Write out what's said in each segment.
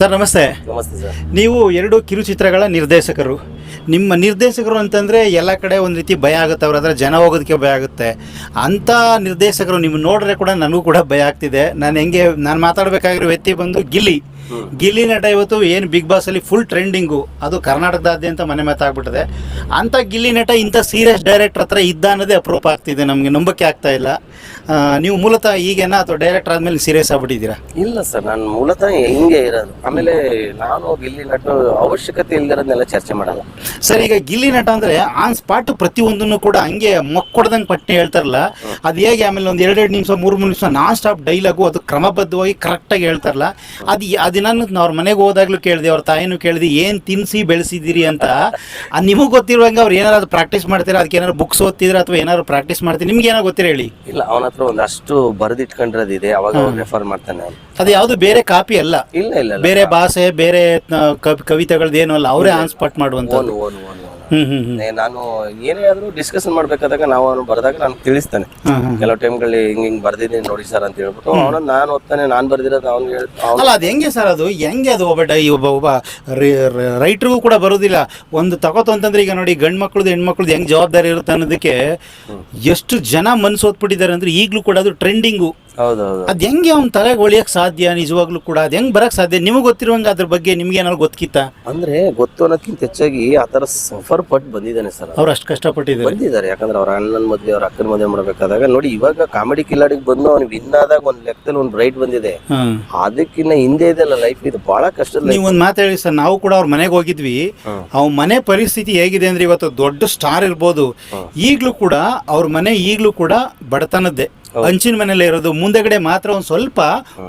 Sir ನಮಸ್ತೆ. ನಮಸ್ತೆ sir. ನೀವು 2 ಕಿರುಚಿತ್ರಗಳ ನಿರ್ದೇಶಕರು. ನಿಮ್ಮ ನಿರ್ದೇಶಕರು ಅಂತಂದರೆ ಎಲ್ಲ ಕಡೆ ಒಂದು ರೀತಿ ಭಯ ಆಗುತ್ತೆ, ಅವ್ರ ಹತ್ರ ಜನ ಹೋಗೋದಕ್ಕೆ ಭಯ ಆಗುತ್ತೆ. ಅಂಥ ನಿರ್ದೇಶಕರು ನಿಮ್ಮ ನೋಡಿದ್ರೆ ಕೂಡ ನನಗೂ ಕೂಡ ಭಯ ಆಗ್ತಿದೆ. ನಾನು ಮಾತಾಡಬೇಕಾಗಿರೋ ವ್ಯಕ್ತಿ ಬಂದು ಗಿಲ್ಲಿ ನಟ ಇವತ್ತು ಏನು ಬಿಗ್ ಬಾಸಲ್ಲಿ ಫುಲ್ ಟ್ರೆಂಡಿಂಗು, ಅದು ಕರ್ನಾಟಕದಾದ್ಯಂತ ಮನೆ ಮಾತಾಗ್ಬಿಟ್ಟಿದೆ. ಅಂಥ ಗಿಲ್ಲಿ ನಟ ಇಂಥ ಸೀರಿಯಸ್ ಡೈರೆಕ್ಟರ್ ಹತ್ರ ಇದ್ದ ಅನ್ನೋದೇ ಅಪರೂಪ ಆಗ್ತಿದೆ, ನಮಗೆ ನಂಬಕ್ಕೆ ಆಗ್ತಾ ಇಲ್ಲ. ನೀವು ಮೂಲತಃ ಈಗೇನ ಅಥವಾ ಡೈರೆಕ್ಟರ್ ಆದಮೇಲೆ ಸೀರಿಯಸ್ ಆಗ್ಬಿಟ್ಟಿದ್ದೀರಾ? ಇಲ್ಲ ಸರ್, ನಾನು ಮೂಲತಃ ಹಿಂಗೆ ಇರೋದು. ಆಮೇಲೆ ನಾನು ಗಿಲ್ಲಿ ನಟ ಅವಶ್ಯಕತೆ ಇಲ್ದಿರೋದನ್ನೆಲ್ಲ ಚರ್ಚೆ ಮಾಡಲ್ಲ ಸರ್. ಈಗ ಗಿಲ್ಲಿ ನಟ ಅಂದರೆ ಆನ್ ಸ್ಪಾಟ್ ಪ್ರತಿಯೊಂದನ್ನು ಕೂಡ ಹಂಗೆ ಮಕ್ಕೊಡ್ದಂಗೆ ಪಟ್ಟೆ ಹೇಳ್ತಾರಲ್ಲ, ಅದು ಹೇಗೆ? ಆಮೇಲೆ ಒಂದು 2 ನಿಮಿಷ 3 ನಿಮಿಷ ನಾನ್ ಸ್ಟಾಪ್ ಡೈಲಾಗು, ಅದು ಕ್ರಮಬದ್ಧವಾಗಿ ಕರೆಕ್ಟಾಗಿ ಹೇಳ್ತಾರಲ್ಲ. ಅದು ನಾನು ಅವ್ರ ಮನೆಗೆ ಹೋದಾಗ್ಲೂ ಕೇಳಿದೆ, ಅವ್ರ ತಾಯಿನೂ ಕೇಳಿದೆ, ಏನು ತಿನ್ನಿಸಿ ಬೆಳೆಸಿದ್ದೀರಿ ಅಂತ. ನಿಮಗೆ ಗೊತ್ತಿರುವಂಗೆ ಅವ್ರು ಏನಾದ್ರು ಪ್ರಾಕ್ಟೀಸ್ ಮಾಡ್ತೀರಾ? ಅದಕ್ಕೆ ಏನಾದ್ರು ಬುಕ್ಸ್ ಓದ್ತಿದ್ರೆ ಅಥವಾ ಏನಾದ್ರು ಪ್ರಾಕ್ಟೀಸ್ ಮಾಡ್ತೀರಿ? ನಿಮ್ಗೆ ಏನಾರು ಗೊತ್ತಿರ ಹೇಳಿ. ಇಲ್ಲ, ಅವನ ಹತ್ರ ಒಂದಷ್ಟು ಬರೆದಿಟ್ಕೊಂಡಿರೋದಿದೆ, ಅವಾಗ ರೆಫರ್ ಮಾಡ್ತಾನೆ ಅವ್ನು. ಅದು ಯಾವುದು ಬೇರೆ ಕಾಪಿ ಅಲ್ಲ, ಇಲ್ಲ ಇಲ್ಲ, ಬೇರೆ ಭಾಷೆ ಬೇರೆ ಕವಿತೆಗಳದ್ದೇನು ಅಲ್ಲ, ಅವರೇ ಆನ್ ಸ್ಪಾಟ್ ಮಾಡುವಂತ. ನಾನು ಏನೇ ಆದ್ರೂ ಡಿಸ್ಕಷನ್ ಮಾಡ್ಬೇಕಾದಾಗ ನಾವು ಅವನು ಬರೆದಾಗ ನಾನು ತಿಳಿಸ್ತಾನೆ. ಕೆಲವು ಟೈಮ್ಗಳಲ್ಲಿ ಹಿಂಗ್ ಬರ್ದಿದ್ದೀನಿ ನೋಡಿ ಸರ್ ಅಂತ ಹೇಳ್ಬಿಟ್ಟು ಅವನ ನಾನು ಓದ್ತಾನೆ, ನಾನು ಬರ್ದಿರೋದು ಅವ್ನಿಗೆ ಅಲ್ಲ. ಅದು ಹೆಂಗೆ ಸರ್? ಅದು ಹೆಂಗೆ? ಅದು ಒಬ್ಬ ರೈಟ್ರಿಗೂ ಕೂಡ ಬರೋದಿಲ್ಲ. ಒಂದು ತಗೋತು ಅಂತಂದ್ರೆ ಈಗ ನೋಡಿ, ಗಂಡು ಮಕ್ಳದ್ದು ಹೆಣ್ಮಕ್ಳದ್ದು ಹೆಂಗೆ ಜವಾಬ್ದಾರಿ ಇರುತ್ತೆ ಅನ್ನೋದಕ್ಕೆ ಎಷ್ಟು ಜನ ಮನ್ಸು ಓದ್ಬಿಟ್ಟಿದ್ದಾರೆ ಅಂದ್ರೆ ಈಗಲೂ ಕೂಡ ಅದು ಟ್ರೆಂಡಿಂಗು. ಹೌದೌದು. ಅದು ಹೆಂಗೆ ಅವ್ನ ತಲೆಗೆ ಹೊಳಿಯಕ್ಕೆ ಸಾಧ್ಯ? ನಿಜವಾಗ್ಲೂ ಕೂಡ ಅದು ಹೆಂಗೆ ಬರಕ್ಕೆ ಸಾಧ್ಯ? ನಿಮಗೆ ಗೊತ್ತಿರುವಂಗೆ ಅದ್ರ ಬಗ್ಗೆ ನಿಮ್ಗೆ ಏನಾದ್ರು ಗೊತ್ತಿತ್ತಾ? ಅಂದ್ರೆ ಗೊತ್ತು ಅನ್ನೋದಕ್ಕಿಂತ ಹೆಚ್ಚಾಗಿ ಆ ತರ ಸಫರ್ ಪಟ್ಟು ಬಂದಿದ್ದಾನೆ ಸರ್. ಅವ್ರು ಅಷ್ಟು ಕಷ್ಟಪಟ್ಟಿದ್ದಾರೆ, ಬಂದಿದ್ದಾರೆ. ಯಾಕಂದ್ರೆ ಅವ್ರ ಅಣ್ಣನ ಮದುವೆ, ಅವ್ರ ಅಕ್ಕನ ಮದುವೆ ಮಾಡ್ಬೇಕಾದಾಗ ನೋಡಿ, ಇವಾಗ ಕಾಮಿಡಿ ಕಿಲಾಡಿಗೆ ಬಂದು ಅವ್ನು ವಿನ್ ಆದಾಗ ಒಂದ್ ಲೆಕ್ಕದಲ್ಲಿ ಒಂದು ಬ್ರೈಟ್ ಬಂದಿದೆ. ಅದಕ್ಕಿಂತ ಹಿಂದೆ ಇದೆಲ್ಲ ಲೈಫ್, ಇದು ಬಹಳ ಕಷ್ಟದ. ನೀವು ಒಂದು ಮಾತು ಹೇಳಿ ಸರ್, ನಾವು ಕೂಡ ಅವ್ರ ಮನೆಗೆ ಹೋಗಿದ್ವಿ. ಅವ್ರ ಮನೆ ಪರಿಸ್ಥಿತಿ ಹೇಗಿದೆ ಅಂದ್ರೆ, ಇವತ್ತು ದೊಡ್ಡ ಸ್ಟಾರ್ ಇರ್ಬೋದು, ಈಗಲೂ ಕೂಡ ಅವ್ರ ಮನೆ ಈಗಲೂ ಕೂಡ ಬಡತನದ್ದೇ, ಹಂಚಿನ ಮನೇಲೆ ಇರೋದು. ಮುಂದೆಗಡೆ ಮಾತ್ರ ಒಂದು ಸ್ವಲ್ಪ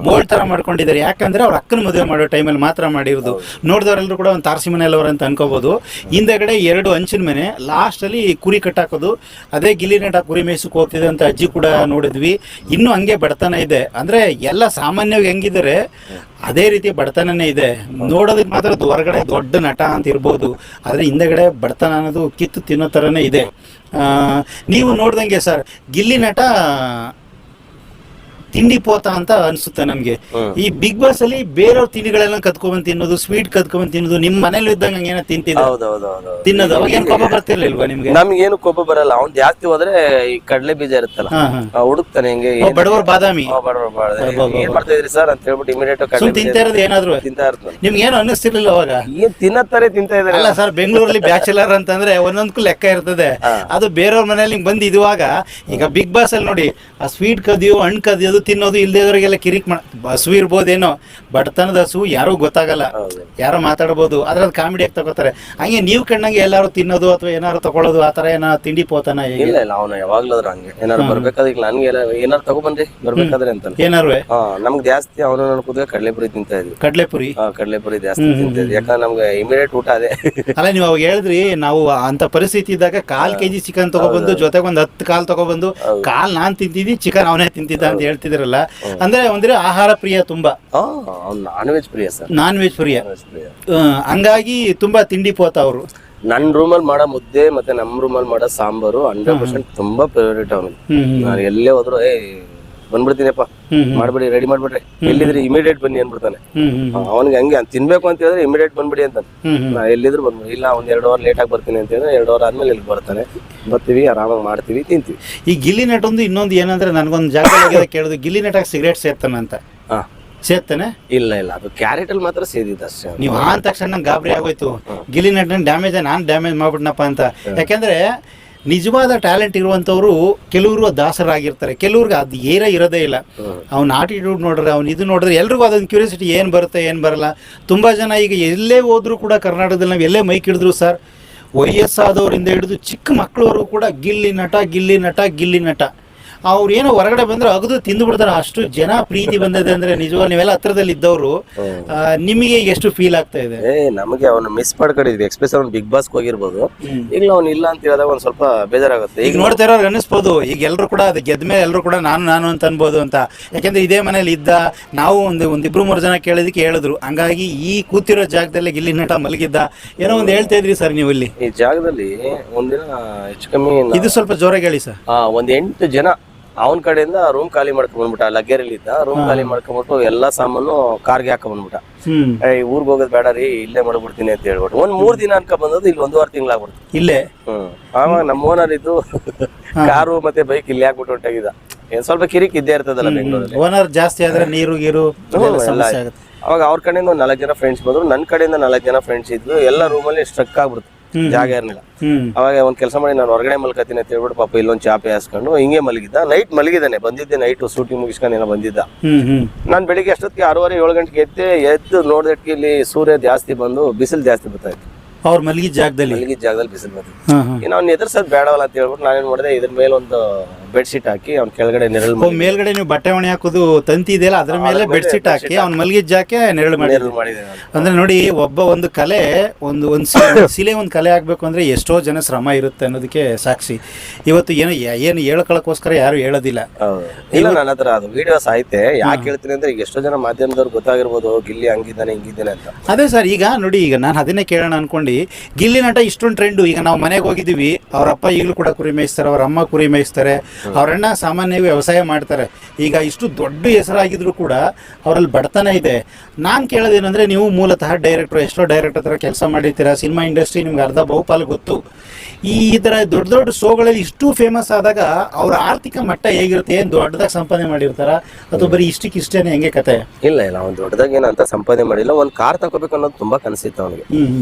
ಬೋಲ್ಡ್ ತರ ಮಾಡ್ಕೊಂಡಿದ್ದಾರೆ. ಯಾಕಂದ್ರೆ ಅವ್ರ ಅಕ್ಕನ ಮದುವೆ ಮಾಡೋ ಟೈಮಲ್ಲಿ ಮಾತ್ರ ಮಾಡಿರೋದು. ನೋಡಿದವರೆಲ್ಲರೂ ಕೂಡ ಒಂದು ತಾರಸಿ ಮನೆಯಲ್ಲವ್ರು ಅಂತ ಅನ್ಕೋಬಹುದು. ಹಿಂದೆಗಡೆ 2 ಹಂಚಿನ ಮನೆ, ಲಾಸ್ಟ್ ಅಲ್ಲಿ ಕುರಿ ಕಟ್ಟಾಕೋದು. ಅದೇ ಗಿಲ್ಲಿ ನಟ ಕುರಿ ಮೇಯ್ಸಕ್ಕೆ ಹೋಗ್ತಿದೆ ಅಂತ ಅಜ್ಜಿ ಕೂಡ ನೋಡಿದ್ವಿ. ಇನ್ನೂ ಹಂಗೆ ಬಡತನ ಇದೆ. ಅಂದ್ರೆ ಎಲ್ಲ ಸಾಮಾನ್ಯವಾಗಿ ಹೆಂಗಿದ್ದಾರೆ ಅದೇ ರೀತಿ ಬಡತನನೇ ಇದೆ. ನೋಡೋದಕ್ಕೆ ಮಾತ್ರ ಹೊರಗಡೆ ದೊಡ್ಡ ನಟ ಅಂತ ಇರ್ಬೋದು, ಆದ್ರೆ ಹಿಂದೆಗಡೆ ಬಡತನ ಅನ್ನೋದು ಕಿತ್ತು ತಿನ್ನೋ ಥರನೇ ಇದೆ. ನೀವು ನೋಡ್ದಂಗೆ ಸರ್, ಗಿಲ್ಲಿ ನಟ ತಿಂಡಿ ಪೋತ ಅಂತ ಅನ್ಸುತ್ತೆ ನಮ್ಗೆ. ಈ ಬಿಗ್ ಬಾಸ್ ಅಲ್ಲಿ ಬೇರೆಯವ್ರ ತಿಂಡಿಗಳೆಲ್ಲ ಕತ್ಕೊಂಡ್ ತಿನ್ನೋದು, ಸ್ವೀಟ್ ಕತ್ಕೊಂಡ್ ತಿನ್ನೋದು, ನಿಮ್ ಮನೇಲಿ ಇದ್ದಂಗ ಏನೋ ತಿನ್ನೋದು, ಅವಾಗ ಏನ್ ಕೋಪ ಬರ್ತಿರ್ಲಿಲ್ವಾ ನಿಮ್ಗೆ? ನಮ್ಗೆ ಏನು ಕೋಪ ಬರಲ್ಲ. ಅವ್ನ್ ಜಾಸ್ತಿ ಹೋದ್ರೆ ಈ ಕಡಲೆ ಬೀಜ ಇರುತ್ತಲ್ಲ, ಹುಡುಕ್ತಾನೆ ಹಿಂಗೆ ಬಡವರ್ ಬಾದಾಮಿ ಏನ್ ಮಾಡ್ತಾ ಇದ್ರಿ ಸರ್ ಅಂತ ಹೇಳ್ಬಿಟ್ಟು ಇಮಿಡಿಯೇಟ್ ತಿಂತಾ ಇರೋದು ಏನಾದ್ರು ತಿಂತಾ ಇರ್ತಾನೆ. ನಿಮ್ಗೆ ಏನು ಅನ್ನಿಸ್ತಿರ್ಲಿಲ್ಲ ಅವಾಗ? ಏನ್ ತಿನ್ನತ್ತಾರೆ ತಿಂತಾ ಇದಾರೆ. ಅಲ್ಲ ಸರ್, ಬೆಂಗಳೂರಲ್ಲಿ ಬ್ಯಾಚುಲರ್ ಅಂತಂದ್ರೆ ಒಂದೊಂದಕ್ಕೂ ಲೆಕ್ಕ ಇರ್ತದೆ. ಅದು ಬೇರೆಯವ್ರ ಮನೇಲಿ ಹಿಂಗ್ ಬಂದು ಇದುವಾಗ, ಈಗ ಬಿಗ್ ಬಾಸ್ ಅಲ್ಲಿ ನೋಡಿ, ಆ ಸ್ವೀಟ್ ಕದಿಯೋ, ಹಣ್ಣು ಕದಿಯೋದು, ತಿನ್ನೋದು, ಇಲ್ದೇವ್ರಿಗೆಲ್ಲ ಕಿರಿಕ್ ಹಸು ಇರ್ಬೋದೇನೋ, ಬಡತನದ ಹಸು ಯಾರು ಗೊತ್ತಾಗಲ್ಲ, ಯಾರೋ ಮಾತಾಡ್ಬೋದು, ಆದ್ರೆ ಅದು ಕಾಮಿಡಿಯಾಗಿ ತಗೋತಾರೆ. ಹಂಗೆ ನೀವು ಕಣ್ಣಂಗೆ ಎಲ್ಲಾರು ತಿನ್ನೋದು ಅಥವಾ ಏನಾರು ತಗೊಳ್ಳೋದು, ಆ ತರ ಏನೋ ತಿಂಡಿ ಪೋತನ? ಇಲ್ಲ ಇಲ್ಲ, ಅವ್ನು ಯಾವಾಗ್ಲಾದ್ರು ಹಂಗೆ ಏನಾರು ಬರ್ಬೇಕಾದ್ರೆ, ಈಗ ನನ್ಗೆ ಏನಾರು ತಗೊಬಂದ್ರಿ ಬರ್ಬೇಕಾದ್ರೆ ಅಂತ ಏನಾರು ನಮ್ಗೆ ಜಾಸ್ತಿ ಅವನು ಅನ್ಕೋದ್ರೆ ಕಡಲೆಪುರಿ ತಿಂತಾ ಇದ್ವಿ. ಕಡಲೆಪುರಿ ಜಾಸ್ತಿ ತಿಂತಾ ಇದ್ವಿ, ಯಾಕಂದ್ರೆ ನಮ್ಗೆ ಇಮಿಡಿಯೇಟ್ ಊಟ ಅದೇ. ಅಲ್ಲ, ನೀವು ಅವಾಗ ಹೇಳಿದ್ರಿ, ನಾವು ಅಂತ ಪರಿಸ್ಥಿತಿ ಇದ್ದಾಗ 1/4 kg ಚಿಕನ್ ತಗೊಬಂದು, ಜೊತೆಗೆ ಒಂದು 10 ಕಾಲ್ ತಗೊಬಂದು, ಕಾಲ್ ನಾನ್ ತಿಂತಿದ್ದಿ, ಚಿಕನ್ ಅವನೇ ತಿಂತಿದ್ದ ಅಂತ ಹೇಳ್ತಿದ್ರಲ್ಲ. ಅಂದ್ರೆ ಆಹಾರ ಪ್ರಿಯ ತುಂಬಾ. ನಾನ್ ವೆಜ್ ಪ್ರಿಯ ಸರ್, ನಾನ್ ವೆಜ್ ಪ್ರಿಯ. ಹಂಗಾಗಿ ತುಂಬಾ ತಿಂಡಿ ಪೋತ ಅವರು. ನನ್ ರೂಮಲ್ಲಿ ಮಾಡೋ ಮುದ್ದೆ ಮತ್ತೆ ನಮ್ ರೂಮಲ್ಲಿ ಮಾಡೋ ಸಾಂಬಾರು 100% ತುಂಬಾ ಫೇವರೇಟ್ ಅವನಿಗೆ. ನಾನು ಎಲ್ಲೇ ಹೋದ್ರು ಬಂದ್ಬಿಡ್ತೀನಪ್ಪ, ಮಾಡ್ಬಿಡಿ, ರೆಡಿ ಮಾಡ್ಬಿಡ್ರಿ, ಎಲ್ಲಿದ್ರಿ ಇಮಿಡಿಯೇಟ್ ಬನ್ನಿ ಅನ್ಬಿಡ್ತಾನೆ. ಅವನಿಗೆ ಹಂಗೆ ತಿನ್ಬೇಕು ಅಂತ ಹೇಳಿದ್ರೆ ಇಮಿಡಿಯೇಟ್ ಬಂದ್ಬಿಡಿ ಅಂತ. ನಾ ಎಲ್ಲಿದ್ರು ಬಂದ್ಬಿಡಿ, ಇಲ್ಲ ಒಂದ್ 2 ಅವರ್ ಲೇಟ್ ಆಗಿ ಬರ್ತೀನಿ ಅಂತ ಹೇಳಿದ್ರೆ 2 ಅವರ್ ಆದ್ಮೇಲೆ ಇಲ್ಲಿ ಬರ್ತಾನೆ. ಬರ್ತೀವಿ, ಆರಾಮಾಗಿ ಮಾಡ್ತೀವಿ, ತಿಂತೀವಿ. ಈ ಗಿಲ್ಲಿ ನಟೊಂದು ಇನ್ನೊಂದು ಏನಂದ್ರೆ, ನನ್ಗೊಂದು ಜಾಗದಲ್ಲಿ ಕೇಳುದು, ಗಿಲ್ಲಿ ನಟ ಸಿಗರೇಟ್ ಸೇರ್ತಾನಂತ. ಸೇರ್ತಾನೆ? ಇಲ್ಲ ಇಲ್ಲ, ಅದು ಕ್ಯಾರೆಟ್ ಅಲ್ಲಿ ಮಾತ್ರ ಸೇದಿದ್ದ ಅಷ್ಟೇ. ನೀವು ಅಂದ ತಕ್ಷಣ ನಂಗೆ ಗಾಬರಿ ಆಗೋಯ್ತು, ಗಿಲ್ಲಿ ನಟನ ಡ್ಯಾಮೇಜ್, ನಾನು ಡ್ಯಾಮೇಜ್ ಮಾಡ್ಬಿಟ್ನಪ್ಪ ಅಂತ. ಯಾಕೆಂದ್ರೆ ನಿಜವಾದ ಟ್ಯಾಲೆಂಟ್ ಇರುವಂಥವ್ರು ಕೆಲವರು ದಾಸರಾಗಿರ್ತಾರೆ, ಕೆಲವ್ರಿಗೆ ಅದು ಇರೋದೇ ಇಲ್ಲ. ಅವ್ನ ಆಟಿಟ್ಯೂಡ್ ನೋಡ್ರೆ, ಅವ್ನು ಇದು ನೋಡಿದ್ರೆ ಎಲ್ರಿಗೂ ಅದೊಂದು ಕ್ಯೂರಿಯಾಸಿಟಿ, ಏನು ಬರುತ್ತೆ ಏನು ಬರಲ್ಲ. ತುಂಬ ಜನ ಈಗ ಎಲ್ಲೇ ಹೋದ್ರೂ ಕೂಡ ಕರ್ನಾಟಕದಲ್ಲಿ ನಾವು ಎಲ್ಲೇ ಮೈಕ್ ಹಿಡಿದ್ರು ಸರ್, ವಯಸ್ಸಾದವರಿಂದ ಹಿಡಿದು ಚಿಕ್ಕ ಮಕ್ಕಳವರು ಕೂಡ ಗಿಲ್ಲಿ ನಟ. ಅವ್ರು ಏನೋ ಹೊರಗಡೆ ಬಂದ್ರೆ ಅಗದು ತಿಂದು ಬಿಡ್ತಾರೆ, ಅಷ್ಟು ಜನ ಪ್ರೀತಿ ಬಂದಿದೆ. ಅಂದ್ರೆ ನಿಜವಾಗ ನೀವೆಲ್ಲ ಹತ್ರದಲ್ಲಿ ಇದ್ದವರು, ನಿಮಗೆ ಎಷ್ಟು ಫೀಲ್ ಆಗ್ತಾ ಇದೆ? ನಮಗೆ ಅವನು ಮಿಸ್ ಮಾಡ್ಕೊಂಡಿದ್ವಿ, ಎಕ್ಸ್ಪ್ರೆಸ್ ಅವ್ನು ಬಿಗ್ ಬಾಸ್ ಹೋಗಿರ್ಬೋದು. ಈಗ ಅವ್ನು ಇಲ್ಲ ಅಂತ ಹೇಳಿದಾಗ ಒಂದ್ ಸ್ವಲ್ಪ ಬೇಜಾರಾಗುತ್ತೆ. ಈಗ ನೋಡ್ತಾ ಇರೋರು ಅನಿಸ್ಬೋದು, ಈಗ ಎಲ್ಲರೂ ಕೂಡ ಅದು ಗೆದ್ದ ಮೇಲೆ ಎಲ್ಲರೂ ಕೂಡ ನಾನು ಅಂತ ಅನ್ಬೋದು ಅಂತ. ಯಾಕೆಂದ್ರೆ ಇದೇ ಮನೇಲಿ ಇದ್ದ ನಾವು ಒಂದಿಬ್ರು 3 ಜನ ಕೇಳಿದಕ್ಕೆ ಹೇಳಿದ್ರು. ಹಂಗಾಗಿ ಈ ಕೂತಿರೋ ಜಾಗದಲ್ಲಿ ಗಿಲ್ಲಿ ನಟ ಮಲಗಿದ್ದ, ಏನೋ ಒಂದು ಹೇಳ್ತಾ ಇದ್ರಿ ಸರ್ ನೀವು ಇಲ್ಲಿ ಈ ಜಾಗದಲ್ಲಿ. ಒಂದಿನ ಹೆಚ್ಚು ಕಮ್ಮಿ ಇದು ಸ್ವಲ್ಪ ಜೋರಾಗಿ ಹೇಳಿ ಸರ್. ಒಂದ್ 8 ಜನ ಅವನ ಕಡೆಯಿಂದ ರೂಮ್ ಖಾಲಿ ಮಾಡ್ಕೊಂಡ್ಬಿಟ್ಟ, ಲಗ್ಗೇರಲ್ಲಿ ಇದ್ದ ರೂಮ್ ಖಾಲಿ ಮಾಡ್ಕೊಂಡ್ಬಿಟ್ಟು ಎಲ್ಲಾ ಸಾಮಾನು ಕಾರ್ಗೆ ಹಾಕೊಂಡ್ಬಿಟ್ಟ. ಹ್ಮ್ ಊರ್ಗ್ ಹೋಗೋದ್ ಬೇಡ ರೀ ಇಲ್ಲೇ ಮಾಡ್ಬಿಡ್ತೀನಿ ಅಂತ ಹೇಳ್ಬಿಟ್ಟು ಒಂದ್ 3 ದಿನ ಅನ್ಕ ಬಂದದ್ದು ಇಲ್ಲಿ 1.5 ತಿಂಗಳಾಗ್ಬಿಡ್ತು. ಇಲ್ಲೇ ಆವಾಗ ನಮ್ಮ ಓನರ್ ಇದ್ದು ಕಾರು ಮತ್ತೆ ಬೈಕ್ ಇಲ್ಲಿ ಹಾಕ್ಬಿಟ್ಟು ಹೊಂಟಾಗಿದ್ದ. ಏನ್ ಸ್ವಲ್ಪ ಕಿರಿಕ್ ಇದ್ದೇ ಇರ್ತದಲ್ಲ ಬೆಂಗಳೂರಲ್ಲಿ. ಓನರ್ ಜಾಸ್ತಿ ಆದ್ರೆ ನೀರು ಗೀರು ಸಮಸ್ಯೆ ಆಗುತ್ತೆ. ಅವಾಗ ಅವ್ರ ಕಡೆಯಿಂದ ಒಂದ್ 4 ಜನ ಫ್ರೆಂಡ್ಸ್ ಬಂದ್ರು, ನನ್ ಕಡೆಯಿಂದ 4 ಜನ ಫ್ರೆಂಡ್ಸ್ ಇದ್ರು. ಎಲ್ಲ ರೂಮಲ್ಲಿ ಸ್ಟ್ರಕ್ ಆಗ್ಬಿಡ್ತು, ಜಾಗ ಇರ್ಲಿಲ್ಲ. ಅವಾಗ ಒಂದ್ ಕೆಲಸ ಮಾಡಿ ನಾನು ಹೊರಗಡೆ ಮಲ್ಕತೀನಿ ಅಂತ ಹೇಳ್ಬಿಟ್ಟು ಪಾಪ ಇಲ್ಲೊಂದ್ ಚಾಪೆ ಹಾಸ್ಕೊಂಡು ಹಿಂಗೆ ಮಲಗಿದ್ದ. ನೈಟ್ ಮಲಗಿದ್ದಾನೆ, ಬಂದಿದ್ದೆ ನೈಟ್ ಶೂಟಿಂಗ್ ಮುಗಿಸ್ಕೊಂಡು ಬಂದಿದ್ದ. ನಾನ್ ಬೆಳಿಗ್ಗೆ ಅಷ್ಟೊತ್ತಿಗೆ 6:30-7 ಗಂಟೆಗೆ ಎದ್ದು ನೋಡಿದಕ್ಕೆ ಇಲ್ಲಿ ಸೂರ್ಯ ಜಾಸ್ತಿ ಬಂದು ಬಿಸಿಲು ಜಾಸ್ತಿ ಬರ್ತಾ ಇತ್ತು. ಅವ್ರ ಮಲಗಿದ ಜಾಗದಲ್ಲಿ ಬಿಸಿಲು ಬಂದಿತ್ತು. ಇನ್ನು ಅವ್ನು ಎದುರ್ಸೋದ್ ಬೇಡವಲ್ಲ ಅಂತ ಹೇಳ್ಬಿಟ್ಟು ನಾನೇನ್ ಮಾಡಿದೆ, ಇದ್ರ ಮೇಲೆ ಒಂದು ಬೆಡ್ಶೀಟ್ ಹಾಕಿ ಅವ್ನ ಕೆಳಗಡೆ ನೆರಳು ಮೇಲ್ಗಡೆ ನೀವು ಬಟ್ಟೆ ಒಣಿ ಹಾಕೋದು ತಂತಿ ಇದೆಯಲ್ಲ ಅದ್ರ ಮೇಲೆ ಬೆಡ್ಶೀಟ್ ಹಾಕಿ ಅವ್ನ ಮಲಗಿದ ಜಾಕೆ ನೆರಳು ಮಾಡಿದೆ. ಅಂದ್ರೆ ನೋಡಿ, ಒಂದು ಕಲೆ ಒಂದು ಶಿಲೆ ಒಂದು ಕಲೆ ಆಗ್ಬೇಕು ಅಂದ್ರೆ ಎಷ್ಟೋ ಜನ ಶ್ರಮ ಇರುತ್ತೆ ಅನ್ನೋದಕ್ಕೆ ಸಾಕ್ಷಿ. ಇವತ್ತು ಏನು ಹೇಳ್ಕೊಳಕ್ಕೋಸ್ಕರ ಯಾರು ಹೇಳೋದಿಲ್ಲ. ಇಲ್ಲ, ನನ್ನ ಹತ್ರ ಅದು ವಿಡಿಯೋಸ್ ಐತೆ. ಯಾಕೆ ಹೇಳ್ತೀನಿ ಅಂದ್ರೆ ಈಗ ಎಷ್ಟೋ ಜನ ಮಾಧ್ಯಮದವ್ರು ಗೊತ್ತಾಗಿರ್ಬೋದು ಗಿಲ್ಲಿ ಹಂಗಿದ್ದಾನೆ ಹಿಂಗಿದ್ದಾನೆ ಅಂತ. ಅದೇ ಸರ್, ಈಗ ನೋಡಿ, ಈಗ ನಾನು ಅದನ್ನೇ ಕೇಳೋಣ ಅನ್ಕೊಂಡು ಗಿಲ್ಲಿ ನಟ ಇಷ್ಟೊಂದು ಟ್ರೆಂಡು. ಈಗ ನಾವು ಮನೆಗೆ ಹೋಗಿದ್ದೀವಿ, ಅವ್ರ ಅಪ್ಪ ಈಗಲೂ ಕೂಡ ಕುರಿ ಮೇಯಿಸ್ತಾರೆ, ಅವ್ರ ಅಮ್ಮ ಕುರಿ ಮೇಯಿಸ್ತಾರೆ, ಅವರಣ್ಣ ಸಾಮಾನ್ಯವಾಗಿ ವ್ಯವಸಾಯ ಮಾಡ್ತಾರೆ. ಈಗ ಇಷ್ಟು ದೊಡ್ಡ ಹೆಸರಾಗಿದ್ರು ಕೂಡ ಅವರಲ್ಲಿ ಬಡತನ ಇದೆ. ನಾನು ಕೇಳೋದೇನೆಂದರೆ, ನೀವು ಮೂಲತಃ ಡೈರೆಕ್ಟ್ರು, ಎಷ್ಟೋ ಡೈರೆಕ್ಟರ್ ಹತ್ರ ಕೆಲಸ ಮಾಡಿರ್ತೀರ, ಸಿನಿಮಾ ಇಂಡಸ್ಟ್ರಿ ನಿಮ್ಗೆ ಅರ್ಧ ಬಹುಪಾಲು ಗೊತ್ತು. ಈ ಥರ ದೊಡ್ಡ ದೊಡ್ಡ ಶೋಗಳಲ್ಲಿ ಇಷ್ಟು ಫೇಮಸ್ ಆದಾಗ ಅವ್ರ ಆರ್ಥಿಕ ಮಟ್ಟ ಹೇಗಿರುತ್ತೆ? ಏನು ದೊಡ್ಡದಾಗಿ ಸಂಪಾದನೆ ಮಾಡಿರ್ತಾರ ಅಥವಾ ಬರೀ ಇಷ್ಟೇನೆ ಹೆಂಗೆ ಕತೆ? ಇಲ್ಲ, ಅವ್ನು ದೊಡ್ಡದಾಗಿ ಏನಂತ ಸಂಪಾದನೆ ಮಾಡಿಲ್ಲ. ಒಂದು ಕಾರ್ ತಗೋಬೇಕು ಅನ್ನೋದು ತುಂಬಾ ಕನಸಿತ್ತು ಅವನಿಗೆ.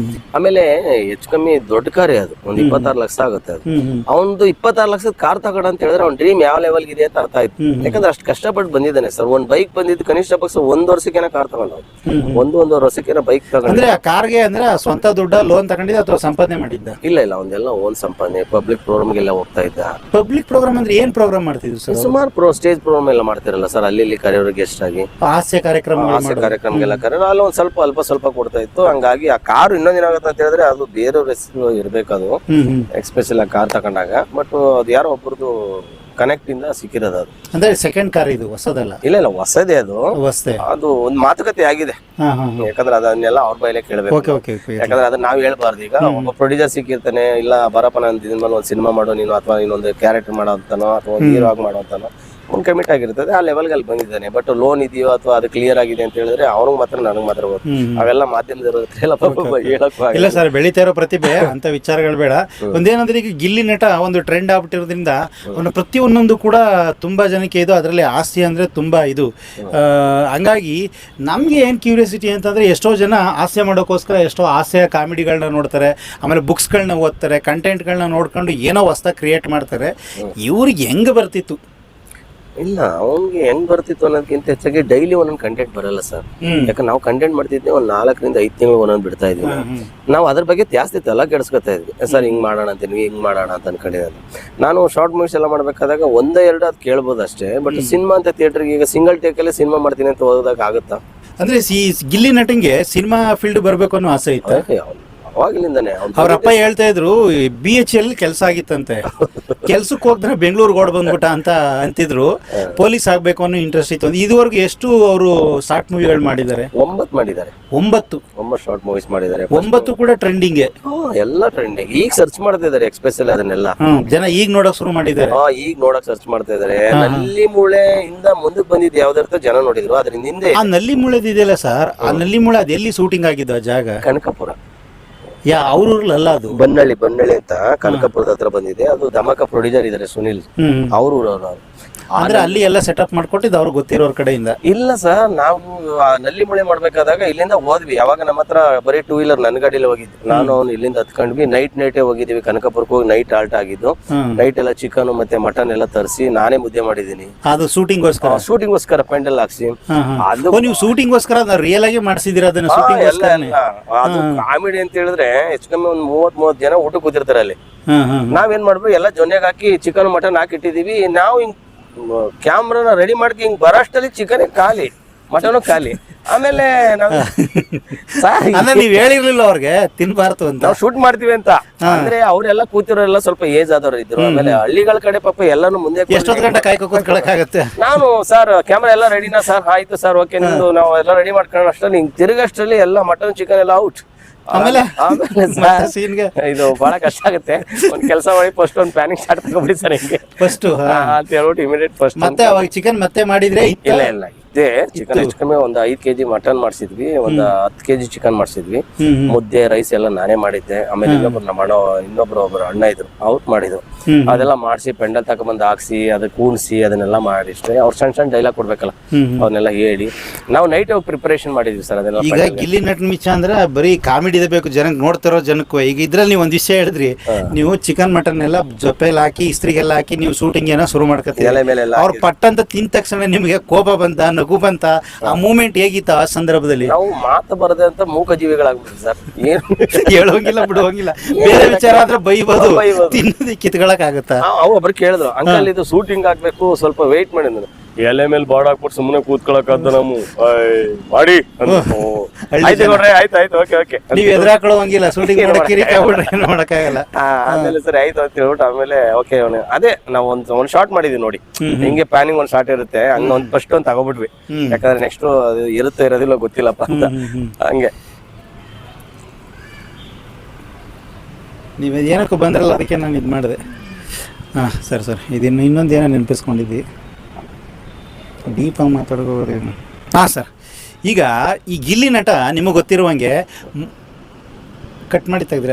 ಆಮೇಲೆ ಹೆಚ್ಚು ಕಮ್ಮಿ ದೊಡ್ಡ ಕಾರ್ ಅದು, ಒಂದು 26 ಲಕ್ಷ ಆಗುತ್ತೆ ಅದು. ಅವನದು 26 ಲಕ್ಷದ ಕಾರ್ ತಗೋಣ ಅಂತ ಹೇಳಿದ್ರೆ ಅವ್ನ ಡ್ರೀಮ್ ಯಾವ ಲೆವೆಲ್ ಇದೆ ಅಂತ ಅರ್ಥ ಆಯ್ತು. ಯಾಕಂದ್ರೆ ಅಷ್ಟು ಕಷ್ಟಪಟ್ಟು ಬಂದಿದ್ದಾನೆ ಸರ್. ಒಂದ್ ಬೈಕ್ ಬಂದಿದ್ದು ಕನಿಷ್ಠ ಪಕ್ಷ 1 ವರ್ಷಕ್ಕೇನ ಕಾರ್ ತಗೊಂಡು, 1.5 ವರ್ಷಕ್ಕೇನ ಬೈಕ್ ತಗೊಂಡು. ಅಂದ್ರೆ ಆ ಕಾರ್ಗೆ ಅಂದ್ರೆ ಸ್ವಂತ ದುಡ್ಡ ಲೋನ್ ತಗೊಂಡಿದ್ದ ಅಥವಾ ಸಂಪಾದನೆ ಮಾಡಿದ್ದ? ಇಲ್ಲ, ಅವನ್ನೆಲ್ಲ ಓನ್ ಸಂಪಾದನೆ. ಪಬ್ಲಿಕ್ ಪ್ರೋಗ್ರಾಮ್ಗೆಲ್ಲ ಹೋಗ್ತಾ ಇದ್ದ. ಪಬ್ಲಿಕ್ ಪ್ರೋಗ್ರಾಮ್ ಅಂದ್ರೆ ಏನ್ ಪ್ರೋಗ್ರಾಮ್ ಮಾಡ್ತಿದ್ರು ಸರ್? ಸುಮಾರು ಸ್ಟೇಜ್ ಪ್ರೋಗ್ರಾಮ್ ಎಲ್ಲ ಮಾಡ್ತಿರಲ್ಲ ಸರ್, ಅಲ್ಲಿ ಕರೆಯೋರು ಗೆಸ್ಟ್ ಆಗಿ ಹಾಸ್ಯ ಕಾರ್ಯಕ್ರಮಗೆಲ್ಲ ಕರೆಯೋರು. ಅಲ್ಲಿ ಒಂದ್ ಸ್ವಲ್ಪ ಸ್ವಲ್ಪ ಕೊಡ್ತಾ ಇತ್ತು. ಹಂಗಾಗಿ ಆ ಕಾರು ಇನ್ನೊಂದ್ ಏನಾಗುತ್ತೆ ಅಂತ ಹೇಳಿದ್ರೆ, ಅದು ಬೇರೆಯವ್ರ ಹೆಸರು ಇರ್ಬೇಕದು, ಎಕ್ಸ್ಪೆಷಲ್ ಆ ಕಾರ್ ತಗೊಂಡಾಗ. ಬಟ್ ಅದು ಯಾರೋ ಒಬ್ಬರದು ಕನೆಕ್ಟ್ ಇಂದ ಸಿಕ್ಕಿರೋದು. ಅದು ಅಂದ್ರೆ ಸೆಕೆಂಡ್ ಕಾರ್ ಇದು, ಹೊಸದಲ್ಲ? ಇಲ್ಲ, ಹೊಸದೇ ಅದು. ಅದು ಒಂದು ಮಾತುಕತೆ ಆಗಿದೆ. ಯಾಕಂದ್ರೆ ಅದನ್ನೆಲ್ಲ ಅವ್ರ ಬೈಲೇ ಕೇಳಬೇಕು. ಯಾಕಂದ್ರೆ ಅದನ್ನ ನಾವ್ ಹೇಳ್ಬಾರ್ದು. ಈಗ ಒಬ್ಬ ಪ್ರೊಡ್ಯೂಸರ್ ಸಿಕ್ಕಿರ್ತಾನೆ, ಇಲ್ಲ ಬರಪ್ಪ ನಾನು ಇದ್ಮೇಲೆ ಒಂದು ಸಿನಿಮಾ ಮಾಡೋ ನೀನು, ಅಥವಾ ಇನ್ನೊಂದು ಕ್ಯಾರೆಕ್ಟರ್ ಮಾಡೋ ಅಂತಾನೋ, ಅಥವಾ ಒಂದು ಹೀರೋ ಆಗಿ ಮಾಡೋ ಅಂತಾನೋ ಒಂದು ಕಮಿಟ್ ಆಗಿರ್ತದೆ. ಆ ಲೆವೆಲ್ಗೆ ಅಲ್ಲಿ ಬಂದಿದ್ದಾನೆ. ಬಟ್ ಲೋನ್ ಇದೆಯೋ ಅಥವಾ ಅದು ಕ್ಲಿಯರ್ ಆಗಿದೆ ಅಂತ ಹೇಳಿದ್ರೆ ಅವ್ನಿಗೆ ಮಾತ್ರ, ನನಗೆ ಮಾತ್ರ ಗೊತ್ತು. ಅವೆಲ್ಲ ಮಾಧ್ಯಮದವರು ಇಲ್ಲ ಸರ್, ಬೆಳೀತಾ ಇರೋ ಪ್ರತಿಭೆ ಅಂತ ವಿಚಾರಗಳು ಬೇಡ. ಒಂದೇನಂದ್ರೆ, ಈಗ ಗಿಲ್ಲಿ ನಟ ಒಂದು ಟ್ರೆಂಡ್ ಆಗ್ಬಿಟ್ಟಿರೋದ್ರಿಂದ ಅವನ ಪ್ರತಿಯೊಂದೊಂದು ಕೂಡ ತುಂಬಾ ಜನಕ್ಕೆ ಇದು, ಅದರಲ್ಲಿ ಆಸ್ತಿ ಅಂದ್ರೆ ತುಂಬಾ ಇದು. ಹಂಗಾಗಿ ನಮ್ಗೆ ಏನ್ ಕ್ಯೂರಿಯಾಸಿಟಿ ಅಂತಂದ್ರೆ, ಎಷ್ಟೋ ಜನ ಹಾಸ್ಯ ಮಾಡೋಕ್ಕೋಸ್ಕರ ಎಷ್ಟೋ ಹಾಸ್ಯ ಕಾಮಿಡಿಗಳನ್ನ ನೋಡ್ತಾರೆ, ಆಮೇಲೆ ಬುಕ್ಸ್ಗಳನ್ನ ಓದ್ತಾರೆ, ಕಂಟೆಂಟ್ಗಳನ್ನ ನೋಡ್ಕೊಂಡು ಏನೋ ಹೊಸ್ದಾಗಿ ಕ್ರಿಯೇಟ್ ಮಾಡ್ತಾರೆ. ಇವ್ರಿಗೆ ಹೆಂಗ್ ಬರ್ತಿತ್ತು? ಇಲ್ಲ, ಅವ್ನಿಗೆ ಹೆಂಗ್ ಬರ್ತಿತ್ತು ಅನ್ನೋದಕ್ಕಿಂತ ಹೆಚ್ಚಾಗಿ ಡೈಲಿ ಒಂದೊಂದು ಕಂಟೆಂಟ್ ಬರಲ್ಲ ಸರ್. ಯಾಕಂದ್ರೆ ನಾವು ಕಂಟೆಂಟ್ ಮಾಡ್ತಿದ್ವಿ ಒಂದು 4ರಿಂದ 5 ತಿಂಗಳು ಒಂದೊಂದು ಬಿಡ್ತಾ ಇದ್ವಿ. ನಾವು ಅದ್ರ ಬಗ್ಗೆ ಜಾಸ್ತಿ ತಲೆ ಕೆಡಿಸ್ಕೊತಾ ಇದ್ವಿ. ಸರ್ ಹಿಂಗ್ ಮಾಡೋಣ ಅಂತೀನಿ, ಹಿಂಗ್ ಮಾಡೋಣ ಅಂತ ಅನ್ಕೊಂಡಿದ್ದಾನೆ. ನಾನು ಶಾರ್ಟ್ ಮೂವೀಸ್ ಎಲ್ಲ ಮಾಡ್ಬೇಕಾದಾಗ 1-2 ಅದು ಕೇಳ್ಬೋದು ಅಷ್ಟೇ. ಬಟ್ ಸಿನಿಮಾ ಅಂತ ಥಿಯೇಟರ್ಗೆ ಈಗ ಸಿಂಗಲ್ ಟೇಕಲ್ಲೇ ಸಿನಿಮಾ ಮಾಡ್ತೀನಿ ಅಂತ ಹೋದಾಗ ಆಗುತ್ತಾ? ಅಂದ್ರೆ ಗಿಲ್ಲಿ ನಟಂಗೆ ಸಿನಿಮಾ ಫೀಲ್ಡ್ ಬರ್ಬೇಕು ಅನ್ನೋ ಆಸೆ ಇತ್ತು ಅವಾಗಿಲಿಂದಾನೆ. ಅವ್ರಪ್ಪ ಹೇಳ್ತಾ ಇದ್ರು, BHL ಕೆಲಸ ಆಗಿತ್ತಂತೆ, ಕೆಲ್ಸಕ್ಕೆ ಹೋದ್ರೆ ಬೆಂಗಳೂರಿಗೆ ಓಡ್ ಬಂದ್ಬಿಟ್ಟ ಅಂತ ಅಂತಿದ್ರು. ಪೊಲೀಸ್ ಆಗ್ಬೇಕು ಅನ್ನೋ ಇಂಟ್ರೆಸ್ಟ್ ಇತ್ತು. ಇದುವರೆಗೂ ಎಷ್ಟು ಅವರು ಶಾರ್ಟ್ ಮೂವಿಗಳು ಮಾಡಿದ್ದಾರೆ? 9 ಮಾಡಿದ್ದಾರೆ. 9 ಶಾರ್ಟ್ ಮೂವೀಸ್ ಮಾಡಿದ್ದಾರೆ. 9 ಕೂಡ ಟ್ರೆಂಡಿಂಗ್, ಎಲ್ಲ ಟ್ರೆಂಡಿಂಗ್. ಈಗ ಸರ್ಚ್ ಮಾಡ್ತಾ ಇದಾರೆ ಎಕ್ಸ್ಪೆಷಲ್ ಅದನ್ನೆಲ್ಲ ಜನ. ಈಗ ನೋಡಕ್ ಶುರು ಮಾಡಿದ್ದಾರೆ. ಈಗ ನೋಡಕ್ ಸರ್ಚ್ ಮಾಡ್ತಾ ಇದಾರೆ. ನಲ್ಲಿ ಮೂಳೆ ಇಂದ ಮುಂದಕ್ಕೆ ಬಂದಿದ್ದು ಯಾವ್ದಾರ್ಥ ಜನ ನೋಡಿದ್ರು. ಅದ್ರಿಂದ ಹಿಂದೆ ಆ ನಲ್ಲಿ ಮೂಳೆದಿದೆಯಲ್ಲ ಸರ್, ಆ ನಲ್ಲಿ ಮೂಳೆ ಅದು ಎಲ್ಲಿ ಶೂಟಿಂಗ್ ಆಗಿದ್ದು? ಆ ಜಾಗ ಕನಕಪುರ. ಅವ್ರಲ್ಲ, ಅದು ಬನ್ನಳ್ಳಿ ಅಂತ ಕನಕಪುರದ ಹತ್ರ ಬಂದಿದೆ. ಅದು ಧಮಾಕ ಪ್ರೊಡ್ಯೂಸರ್ ಇದಾರೆ ಸುನಿಲ್, ಅವ್ರ ಊರವ್ರು. ಅಂದ್ರೆ ಅಲ್ಲಿ ಎಲ್ಲ ಸೆಟಪ್ ಮಾಡ್ಕೊಟ್ಟಿದ್ದು ಅವ್ರು ಗೊತ್ತಿರೋರ್ ಕಡೆಯಿಂದ? ಇಲ್ಲ ಸರ್, ನಾವು ನಲ್ಲಿ ಮುಳೆ ಮಾಡ್ಬೇಕಾದಾಗ ಇಲ್ಲಿಂದ ಹೋದ್ವಿ. ಯಾವಾಗ ನಮ್ಮ ಹತ್ರ ಬರೀ 2 ವೀಲರ್ ನನ್ನ ಗಾಡಿಯಲ್ಲಿ ಹೋಗಿದ್ವಿ. ನಾನು ಅವ್ನು ಇಲ್ಲಿಂದ ಹತ್ಕೊಂಡ್ವಿ. ನೈಟೇ ಹೋಗಿದ್ವಿ ಕನಕಪುರಕ್ಕೆ. ಹೋಗಿ ನೈಟ್ ಆಲ್ಟ್ ಆಗಿದ್ದು. ನೈಟ್ ಎಲ್ಲ ಚಿಕನ್ ಮತ್ತೆ ಮಟನ್ ಎಲ್ಲ ತರಿಸಿ ನಾನೇ ಮುದ್ದೆ ಮಾಡಿದೀನಿ. ಅದು ಶೂಟಿಂಗ್ಗೋಸ್ಕರ ಪೆಂಡಲ್ ಹಾಕ್ಸಿ. ಅದು ನೀವು ಶೂಟಿಂಗ್ಗೋಸ್ಕರ ರಿಯಲ್ ಆಗಿ ಮಾಡಿಸಿದಿರ ಅದನ್ನ? ಅದು ಕಾಮಿಡಿ ಅಂತ ಹೇಳಿದ್ರೆ ಹೆಚ್ಚು ಕಮ್ಮಿ ಒಂದು 30 ಜನ ಊಟ ಕೂತಿರ್ತಾರೆ ಅಲ್ಲಿ. ನಾವೇನ್ ಮಾಡ್ಬೇಕು, ಎಲ್ಲ ಜೊನ್ಯಾಗ ಹಾಕಿ ಚಿಕನ್ ಮಟನ್ ಹಾಕಿಟ್ಟಿದೀವಿ. ನಾವು ಹಿಂಗ್ ಕ್ಯಾಮ್ರಾನ ರೆಡಿ ಮಾಡ್ಕೊ ಹಿಂಗ್ ಬರೋಷ್ಟಲ್ಲಿ ಚಿಕನ್ ಖಾಲಿ, ಮಟನು ಖಾಲಿ. ಆಮೇಲೆ ನೀವ್ ಹೇಳಿರ್ಲಿಲ್ಲ ಅವ್ರಿಗೆ ತಿನ್ಬಾರ್ದು ಅಂತ? ನಾವು ಶೂಟ್ ಮಾಡ್ತೀವಿ ಅಂತ. ಅಂದ್ರೆ ಅವ್ರೆಲ್ಲ ಕೂತಿರೋರೆಲ್ಲ ಸ್ವಲ್ಪ ಏಜ್ ಆದವ್ರು ಇದ್ರು. ಆಮೇಲೆ ಹಳ್ಳಿಗಳ ಕಡೆ ಪಾಪ ಎಲ್ಲಾನು ಮುಂದೆ ಎಷ್ಟೊತ್ತು ಗಂಟೆ ಕಾಯ್ಕೊಳಕಾಗತ್ತೆ. ನಾನು ಸರ್ ಕ್ಯಾಮ್ರಾ ಎಲ್ಲ ರೆಡಿನಾ ಸರ್? ಆಯ್ತು ಸರ್, ಓಕೆ, ನಿಮ್ದು ನಾವು ಎಲ್ಲ ರೆಡಿ ಮಾಡ್ಕೊಳ್ಳೋ ಅಷ್ಟರಲ್ಲಿ ಹಿಂಗ್ ತಿರುಗಷ್ಟರಲ್ಲಿ ಎಲ್ಲ ಮಟನ್ ಚಿಕನ್ ಎಲ್ಲ ಔಟ್. ಆಮೇಲೆ ಇದು ಬಹಳ ಕಷ್ಟ ಆಗುತ್ತೆ. ಒಂದ್ ಕೆಲಸ ಮಾಡಿ, ಫಸ್ಟ್ ಒಂದು ಪ್ಯಾನಿಂಗ್ ಸ್ಟಾರ್ಟ್ ತಗೊಂಡ್ಬಿಡಿ ಸರ್ ಹಿಂಗೆ ಫಸ್ಟ್ ಅಂತ ಹೇಳ್ಬಿಟ್ಟು ಇಮಿಡಿಯೇಟ್ ಫಸ್ಟ್. ಮತ್ತೆ ಅವಾಗ ಚಿಕನ್ ಮತ್ತೆ ಮಾಡಿದ್ರೆ? ಇಲ್ಲ ಮುದ್ದೆ ಚಿಕನ್ ಹೆಚ್ಚು ಕಮ್ಮಿ ಒಂದು 5 kg ಮಟನ್ ಮಾಡಿಸಿದ್ವಿ, ಒಂದು 10 kg ಚಿಕನ್ ಮಾಡಿಸಿದ್ವಿ. ಮುದ್ದೆ ರೈಸ್ ಎಲ್ಲ ನಾನೇ ಮಾಡಿದ್ದೆ. ಆಮೇಲೆ ಇನ್ನೊಬ್ರು ಅಣ್ಣ ಇದ್ರು, ಅವ್ರು ಮಾಡಿದ್ರು. ಅದೆಲ್ಲ ಮಾಡಿಸಿ ಪೆಂಡಲ್ ತಗೊಂಡ್ಬಂದು ಹಾಕ್ಸಿ ಅದಕ್ಕೆ ಕೂಣಿಸಿ ಅದನ್ನೆಲ್ಲ ಮಾಡಿಷ್ಟೇ. ಅವ್ರು ಸಣ್ಣ ಡೈಲಾಗ್ ಕೊಡ್ಬೇಕಲ್ಲ, ಅವನ್ನೆಲ್ಲ ಹೇಳಿ ನಾವು ನೈಟ್ ಪ್ರಿಪರೇಷನ್ ಮಾಡಿದ್ವಿ ಸರ್. ಅದೆಲ್ಲ ಈಗ ಗಿಲ್ಲಿ ನಟನ್ ಮಿಚ್ಚ ಅಂದ್ರೆ ಬರೀ ಕಾಮಿಡಿ ಬೇಕು ಜನಕ್ಕೆ, ನೋಡ್ತಿರೋ ಜನಕ್ಕೂ. ಈಗ ಇದ್ರಲ್ಲಿ ನೀವು ಒಂದ್ ವಿಷಯ ಹೇಳಿದ್ರಿ, ನೀವು ಚಿಕನ್ ಮಟನ್ ಎಲ್ಲ ಜೊತೆಲಿ ಹಾಕಿ ಇಸ್ತ್ರಿಗೆಲ್ಲ ಹಾಕಿ ನೀವು ಶೂಟಿಂಗ್ ಏನೋ ಶುರು ಮಾಡ್ಕೊತೀವಿ. ಅವ್ರು ಪಟ್ಟಂತ ತಿಂದ ತಕ್ಷಣ ನಿಮ್ಗೆ ಕೋಪ ಬಂತ, ನಗು ಬಂತ, ಆ ಮೂಮೆಂಟ್ ಹೇಗಿತ್ತು ಆ ಸಂದರ್ಭದಲ್ಲಿ? ನಾವು ಮಾತು ಬರದೆ ಅಂತ ಮೂಕ ಜೀವಿಗಳಾಗ್ಬಿಟ್ಟು ಸರ್, ಏನು ಹೇಳೋಂಗಿಲ್ಲ ಬಿಡುವಂಗಿಲ್ಲ. ಬೇರೆ ವಿಚಾರ ಆದ್ರೆ ಬೈಬೋದು, ತಿನ್ನೋದಕ್ಕೆ ಕಿತ್ಕೊಳಕ್ ಆಗತ್ತಾ? ಅವು ಒಬ್ರು ಕೇಳಿದ್ರು, ಅಂಕಲ್ ಇದು ಶೂಟಿಂಗ್ ಆಗ್ಬೇಕು, ಸ್ವಲ್ಪ ವೆಯ್ಟ್ ಮಾಡಿ ಅಂದ್ರು. ಎಲೆ ಮೇಲೆ ಬಾಡ್ ಹಾಕ್ಬಿಟ್ಟು ಸುಮ್ಮನೆ ಕೂತ್ಕೊಳಕದ್ದ ನಮ್ಮ ಮಾಡಿ. ಆಯ್ತು ಓಕೆ ನೀವ್ ಎದುರಾಕೊಳ್ಳೋಂಗಿಲ್ಲ, ಶೂಟಿಂಗ್ ಮಾಡಕ್ಕಾಗಲ್ಲ. ಆಮೇಲೆ ಸರಿ ಆಯ್ತು ಅಂತ ಹೇಳ್ಬಿಟ್ಟು ಆಮೇಲೆ ಓಕೆ ಅದೇ ನಾವು ಒಂದ್ ಶಾರ್ಟ್ ಮಾಡಿದ್ವಿ ನೋಡಿ, ಹಿಂಗೆ ಪ್ಲಾನಿಂಗ್ ಒಂದ್ ಶಾರ್ಟ್ ಇರುತ್ತೆ, ಹಂಗ ಒಂದ್ ಫಸ್ಟ್ ಒಂದ್ ತಗೋಬಿಟ್ವಿ. ಯಾಕಂದ್ರೆ ನೆಕ್ಸ್ಟ್ ಅದು ಇರುತ್ತೋ ಇರೋದಿಲ್ಲ ಗೊತ್ತಿಲ್ಲಪ್ಪ ಅಂತ. ಹಂಗೆ ನೀವು ಏನಕ್ಕೂ ಬಂದ್ರಲ್ಲ, ಅದಕ್ಕೆ ನಾನು ಇದು ಮಾಡಿದೆ. ಹಾಂ ಸರ್ ಇದನ್ನು ಇನ್ನೊಂದು ಏನೋ ನೆನಪಿಸ್ಕೊಂಡಿದ್ವಿ, ಡೀಪಾಗಿ ಮಾತಾಡೋದೇನು. ಹಾಂ ಸರ್, ಈಗ ಈ ಗಿಲ್ಲಿ ನಟ ನಿಮಗೆ ಗೊತ್ತಿರುವಂಗೆ ಕಟ್ ಮಾಡಿ ತೆಗೆದ್ರ,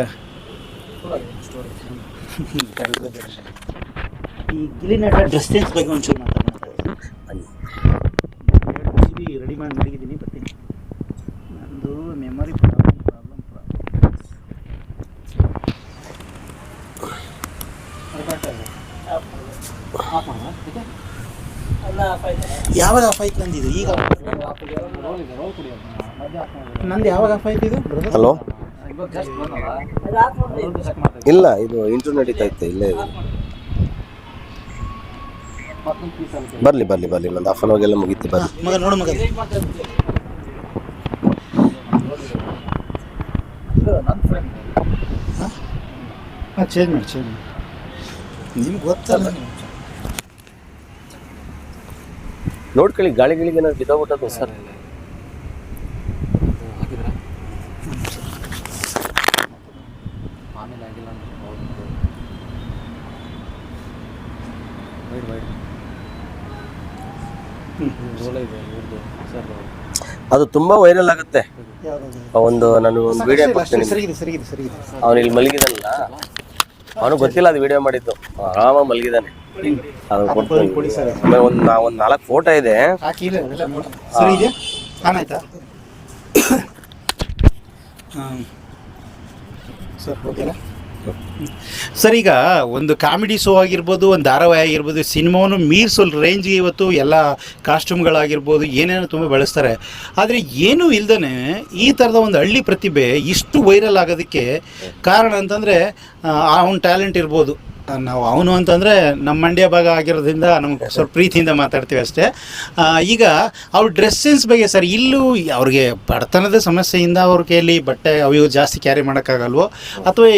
ಈ ಗಿಲ್ಲಿ ನಟ ಡ್ರೆಸ್ ಸೆನ್ಸ್ ಬಗ್ಗೆ ಒಂಚೂರು ರೆಡಿ ಮಾಡಿ ಮಡಗಿದ್ದೀನಿ, ಬರ್ತೀನಿ. ನಂದು ಮೆಮೊರಿ ಪ್ರಾಬ್ಲಮ್. ಯಾವಾಗ ಆಫ್ ಆಯ್ತು ನಂದಿದು? ಈಗ ನಂದು ಯಾವಾಗ ಆಫ್ ಆಯ್ತು ಇದು? ಹಲೋ, ಇಲ್ಲ ಇದು ಇಂಟರ್ವ್ಯೂ ನಡೀತಾ ಇತ್ತು, ಇಲ್ಲೇ ಇದೆ. ಬರ್ಲಿ ನಂದು ಹಾಫ್ ಅನ್ ಅವರ್ಗೆಲ್ಲ ಮುಗೀತಿ. ಬರ್ಲಿ ಮಗ, ನೋಡು ಮಗ, ಚೇಂಜ್ ಮಾಡಿ ನಿಮ್ಗೆ ಗೊತ್ತಲ್ಲ. ನೋಡ್ಕೊಳ್ಳಿ, ಗಾಳಿಗಳಿಗೆ ಏನಾದ್ರು ಬಿದ್ದೋಗ್ಬಿಟ್ಟದು ಸರ್. ಅದು ತುಂಬಾ ವೈರಲ್ ಆಗುತ್ತೆ. ನಾನು ಒಂದು ವಿಡಿಯೋ ಬರ್ತೀನಿ, ಅವನು ಇಲ್ಲಿ ಮಲಗಿದಾನಲ್ಲ, ಅವನು ಗೊತ್ತಿಲ್ಲ ಅದು ವಿಡಿಯೋ ಮಾಡಿದ್ದು, ಆರಾಮಾಗಿ ಮಲಗಿದಾನೆ. ಅದು ಒಂದು 4 ಫೋಟೋ ಇದೆ. ಸರ್, ಈಗ ಒಂದು ಕಾಮಿಡಿ ಶೋ ಆಗಿರ್ಬೋದು, ಒಂದು ಧಾರಾವಾಹಿ ಆಗಿರ್ಬೋದು, ಸಿನಿಮಾವನ್ನು ಮೀರಿಸೋ ರೇಂಜ್ಗೆ ಇವತ್ತು ಎಲ್ಲ ಕಾಸ್ಟ್ಯೂಮ್ಗಳಾಗಿರ್ಬೋದು ಏನೇನೋ ತುಂಬ ಬೆಳೆಸ್ತಾರೆ. ಆದರೆ ಏನೂ ಇಲ್ದೇ ಈ ಥರದ ಒಂದು ಹಳ್ಳಿ ಪ್ರತಿಭೆ ಇಷ್ಟು ವೈರಲ್ ಆಗೋದಕ್ಕೆ ಕಾರಣ ಅಂತಂದರೆ ಅವನ ಟ್ಯಾಲೆಂಟ್ ಇರ್ಬೋದು. ನಾವು ಅವನು ಅಂತಂದರೆ ನಮ್ಮ ಮಂಡ್ಯ ಭಾಗ ಆಗಿರೋದ್ರಿಂದ ನಮ್ಗೆ ಸ್ವಲ್ಪ ಪ್ರೀತಿಯಿಂದ ಮಾತಾಡ್ತೀವಿ ಅಷ್ಟೇ. ಈಗ ಅವ್ರ ಡ್ರೆಸ್ ಸೆನ್ಸ್ ಬಗ್ಗೆ ಸರ್, ಇಲ್ಲೂ ಅವ್ರಿಗೆ ಬಡತನದ ಸಮಸ್ಯೆಯಿಂದ ಅವ್ರ ಕೈಯಲ್ಲಿ ಬಟ್ಟೆ ಅವು ಜಾಸ್ತಿ ಕ್ಯಾರಿ ಮಾಡೋಕ್ಕಾಗಲ್ವೋ, ಅಥವಾ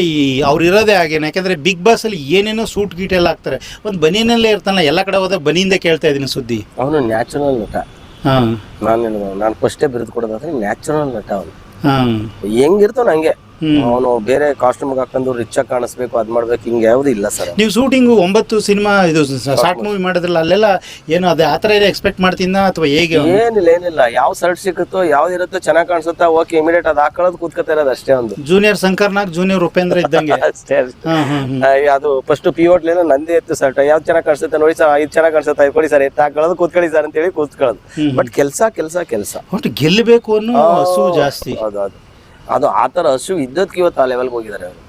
ಅವ್ರು ಇರೋದೇ ಹಾಗೇನೆ? ಯಾಕೆಂದರೆ ಬಿಗ್ ಬಾಸಲ್ಲಿ ಏನೇನೋ ಸೂಟ್ ಗೀಟ್ ಎಲ್ಲ ಹಾಕ್ತಾರೆ, ಒಂದು ಬನಿಯನಲ್ಲೇ ಇರ್ತಾನಲ್ಲ, ಎಲ್ಲ ಕಡೆ ಹೋದಾಗ ಬನಿಯಿಂದ ಕೇಳ್ತಾ ಇದ್ದೀನಿ ಸುದ್ದಿ. ಅವನು ನ್ಯಾಚುರಲ್ ನಟ. ನಾನು ಫಸ್ಟೇ ಬಿರುದು ಕೊಡೋದಾದ್ರೆ ನ್ಯಾಚುರಲ್ ನಟ. ಅವನು ಹೆಂಗಿರ್ತಾವ ಹಂಗೆ, ಅವನು ಬೇರೆ ಕಾಸ್ಟ್ಯೂಮ್ ಹಾಕೊಂಡು ರಿಚ್ ಆಗಿ ಕಾಣಿಸ್ಬೇಕು, ಅದ್ ಮಾಡ್ಬೇಕು, ಹಿಂಗೆ ಯಾವ್ದು ಇಲ್ಲ ಸರ್. ನೀವು ಶೂಟಿಂಗು 9 ಸಿನಿಮಾ ಇದು ಶಾರ್ಟ್ ಮೂವಿ ಮಾಡೋದ್ರಲ್ಲ, ಅಲ್ಲೆಲ್ಲ ಏನು ಅದೇ ಆ ಥರ ಏನೋ ಎಕ್ಸ್ಪೆಕ್ಟ್ ಮಾಡ್ತೀನ ಅಥವಾ ಹೇಗೆ? ಏನಿಲ್ಲ, ಯಾವ ಸರ್ಟ್ ಸಿಗುತ್ತೋ ಯಾವ್ದಿರುತ್ತೋ ಚೆನ್ನಾಗಿ ಕಾಣಿಸುತ್ತಾ ಓಕೆ ಇಮಿಡಿಯೇಟ್ ಅದು ಹಾಕೊಳ್ಳೋದು ಕೂತ್ಕೊತಾ ಇರೋದು ಅಷ್ಟೇ. ಒಂದು ಜೂನಿಯರ್ ಶಂಕರ್ನಾಗ್ ಜೂನಿಯರ್ ಉಪೇಂದ್ರ ಇದ್ದಂಗೆ ಅಷ್ಟೇ. ಅದು ಫಸ್ಟ್ ಪಿವೋಟ್ಲೇನೋ ನಂದೇ ಇತ್ತು ಸರ್ಟ್, ಯಾವ್ದು ಚೆನ್ನಾಗಿ ಕಾಣಿಸುತ್ತೆ ನೋಡಿ ಸರ್, ಇದು ಚೆನ್ನಾಗಿ ಕಾಣಿಸುತ್ತೆ ಕೊಡಿ ಸರ್, ಎತ್ತು ಹಾಕೊಳ್ಳೋದು ಕೂತ್ಕೊಳ್ಳಿ ಸರ್ ಅಂತೇಳಿ ಕೂತ್ಕೊಳ್ಳೋದು. ಬಟ್ ಕೆಲಸ ಒಟ್ಟು ಗೆಲ್ಲಬೇಕು ಅನ್ನೋ ಹಸು ಜಾಸ್ತಿ. ಅದು ಆ ಥರ ಹಸು ಇದ್ದದ್ಕೆ ಇವತ್ತು ಆ ಲೆವೆಲ್ಗೆ ಹೋಗಿದ್ದಾರೆ ಅವರು.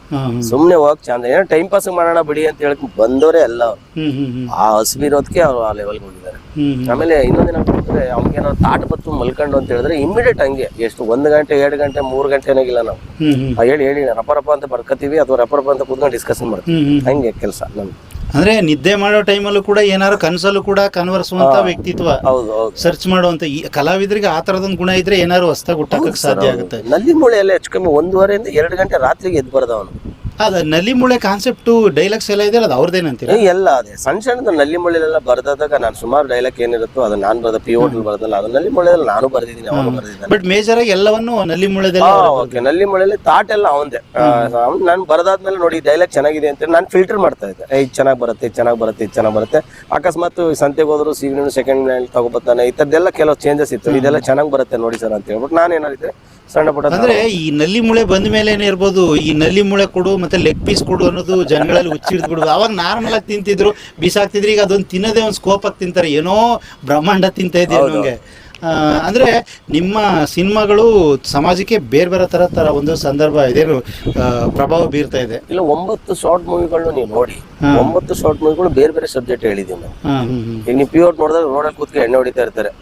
ಸುಮ್ನೆ ಹೋಗಕ್ ಚಂದ ಏನೋ ಟೈಮ್ ಪಾಸ್ ಮಾಡೋಣ ಬಿಡಿ ಅಂತ ಹೇಳಕ್ ಬಂದವರೇ ಅಲ್ಲ ಅವ್ರು. ಆ ಹಸು ಇರೋದಕ್ಕೆ ಅವ್ರು ಆ ಲೆವೆಲ್ಗೆ ಹೋಗಿದ್ದಾರೆ. ಆಮೇಲೆ ಇನ್ನೊಂದೇನಂತಂದ್ರೆ ಅವ್ನಿಗೇನೋ ತಾಟ ಬತ್ತು ಮಲ್ಕೊಂಡು ಅಂತ ಹೇಳಿದ್ರೆ ಇಮಿಡಿಯೇಟ್ ಹಂಗೆ ಎಷ್ಟು 1 ಗಂಟೆ 2 ಗಂಟೆ 3 ಗಂಟೆ ಏನಾಗಿಲ್ಲ. ನಾವು ಹೇಳಿ ರಪ ಅಂತ ಬರ್ಕತೀವಿ ಅಥವಾ ರಪ ಅಂತ ಕೂತ್ಕೊಂಡು ಡಿಸ್ಕಷನ್ ಮಾಡ್ತೀವಿ. ಹಂಗೆ ಕೆಲಸ ನಮ್ಗೆ. ಅಂದ್ರೆ ನಿದ್ದೆ ಮಾಡೋ ಟೈಮಲ್ಲೂ ಕೂಡ ಏನಾದ್ರು ಕನಸಲ್ಲೂ ಕೂಡ ಕನ್ವರ್ಸುವಂತ ವ್ಯಕ್ತಿತ್ವ, ಸರ್ಚ್ ಮಾಡುವಂತ ಕಲಾವಿದರಿಗೆ ಆ ತರದೊಂದು ಗುಣ ಇದ್ರೆ ಏನಾದ್ರು ಹೊಸದಾಗಿ ಹುಟ್ಟಕ್ಕೆ ಸಾಧ್ಯ ಆಗುತ್ತೆ. ನಲ್ಲಿ ಮೂಳೆ ಎಲ್ಲ ಹೆಚ್ಚು ಕಮ್ಮಿ 1:30 ಇಂದ 2 ಗಂಟೆ ರಾತ್ರಿಗೆ ಎದ್ದು ಬರೋದು ಅವನು. ಅದ ನಲ್ಲಿ ಮೂಳೆ ಕಾನ್ಸೆಪ್ಟು ಡೈಲಾಗ್ಸ್ ಎಲ್ಲ ಇದೆ, ಅದು ಅವ್ರದ್ದೇನಂತೀರ? ಎಲ್ಲ ಅದೇ ಸಣ್ಣ ಸಣ್ಣದ ನಲ್ಲಿ ಮುಳ್ಳೆಲ್ಲ ಬರ್ದಾಗ ನಾನು ಸುಮಾರು ಡೈಲಾಗ್ ಏನಿರುತ್ತೋ ಅದು ನಾನು ಬರೆದ ಪಿ ಹೋಟೆಲ್ ಬರ್ದಲ್ಲ, ಅದು ನಲ್ಲಿ ಮುಳ್ಳೆಲ್ಲ ನಾನು ಬರೆದಿದ್ದೀನಿ, ಅವನು ಬರೆದಿದ್ದಾನೆ. ಬಟ್ ಮೇಜರ್ ಆಗಿ ಎಲ್ಲವನ್ನು ನಲ್ಲಿ ಮೂಳೆದಲ್ಲ. ಓಕೆ, ನಲ್ಲಿ ಮುಳ್ಳೆಲ್ಲಿ ಥಾಟ್ ಎಲ್ಲ ಅವಂದೇ. ನಾನು ಬರದಾದ್ಮೇಲೆ ನೋಡಿ ಡೈಲಾಗ್ ಚೆನ್ನಾಗಿದೆ ಅಂತ ನಾನು ಫಿಲ್ಟರ್ ಮಾಡ್ತಾ ಇದ್ದೆ. ಇದು ಚೆನ್ನಾಗಿ ಬರುತ್ತೆ, ಚೆನ್ನಾಗಿ ಬರುತ್ತೆ, ಇದು ಚೆನ್ನಾಗಿ ಬರುತ್ತೆ. ಅಕಸ್ಮಾತ್ ಸಂತೆಗೆ ಹೋದ್ರು ಸೀಗಣಿ ಸೆಕೆಂಡ್ ಹ್ಯಾಂಡ್ ತಗೋಬತ್ತಾನೆ, ಈ ಥರದ್ದೆಲ್ಲ ಕೆಲವು ಚೇಂಜಸ್ ಇತ್ತು. ಇದೆಲ್ಲ ಚೆನ್ನಾಗಿ ಬರುತ್ತೆ ನೋಡಿ ಸರ್ ಅಂತ ಹೇಳ್ಬಿಟ್ಟು ನಾನು ಏನಾಗಿದೆ ಸಣ್ಣ ಪುಟ್ಟ. ಅಂದ್ರೆ ಈ ನಲ್ಲಿ ಮೂಳೆ ಬಂದ ಮೇಲೆ ಏನಿರ್ಬೋದು, ಈ ನಲ್ಲಿ ಮೂಳೆ ಕೊಡು ಮತ್ತೆ ಲೆಗ್ ಪೀಸ್ ಕೊಡು ಅನ್ನೋದು ಜನಗಳಲ್ಲಿ ಹುಚ್ಚಿಡ್ದು ಬಿಡುದು. ಅವಾಗ ನಾರ್ಮಲ್ ಆಗಿ ತಿಂತಿದ್ರು, ಬಿಸಾಕ್ತಿದ್ರು. ಈಗ ಅದೊಂದು ತಿನ್ನೋದೇ ಒಂದು ಸ್ಕೋಪ್ ಆಗಿ ತಿಂತಾರೆ, ಏನೋ ಬ್ರಹ್ಮಾಂಡ ತಿಂತ ಇದೆಯೋ ನಂಗೆ. ಅಂದ್ರೆ ನಿಮ್ಮ ಸಿನಿಮಾಗಳು ಸಮಾಜಕ್ಕೆ ಬೇರೆ ಬೇರೆ ತರ ಒಂದು ಸಂದರ್ಭ ಇದೇನು ಪ್ರಭಾವ ಬೀರ್ತಾ ಇದೆ. ಇಲ್ಲ 9 ಶಾರ್ಟ್ ಮೂವಿಗಳು ನೀವು ನೋಡಿ, 9 ಶಾರ್ಟ್ ಮೂವಿಗಳು ಬೇರೆ ಬೇರೆ ಸಬ್ಜೆಕ್ಟ್ ಹೇಳಿದೀವಿ ನಾವು. ಈಗ ನೀವು ಪ್ಯೂರ್ ನೋಡಿದಾಗ ರೋಡಲ್ಲಿ ಕೂತ್ಕೊಂಡು ಎಣ್ಣೆ ಹೊಡಿತಾ ಇರ್ತಾರೆ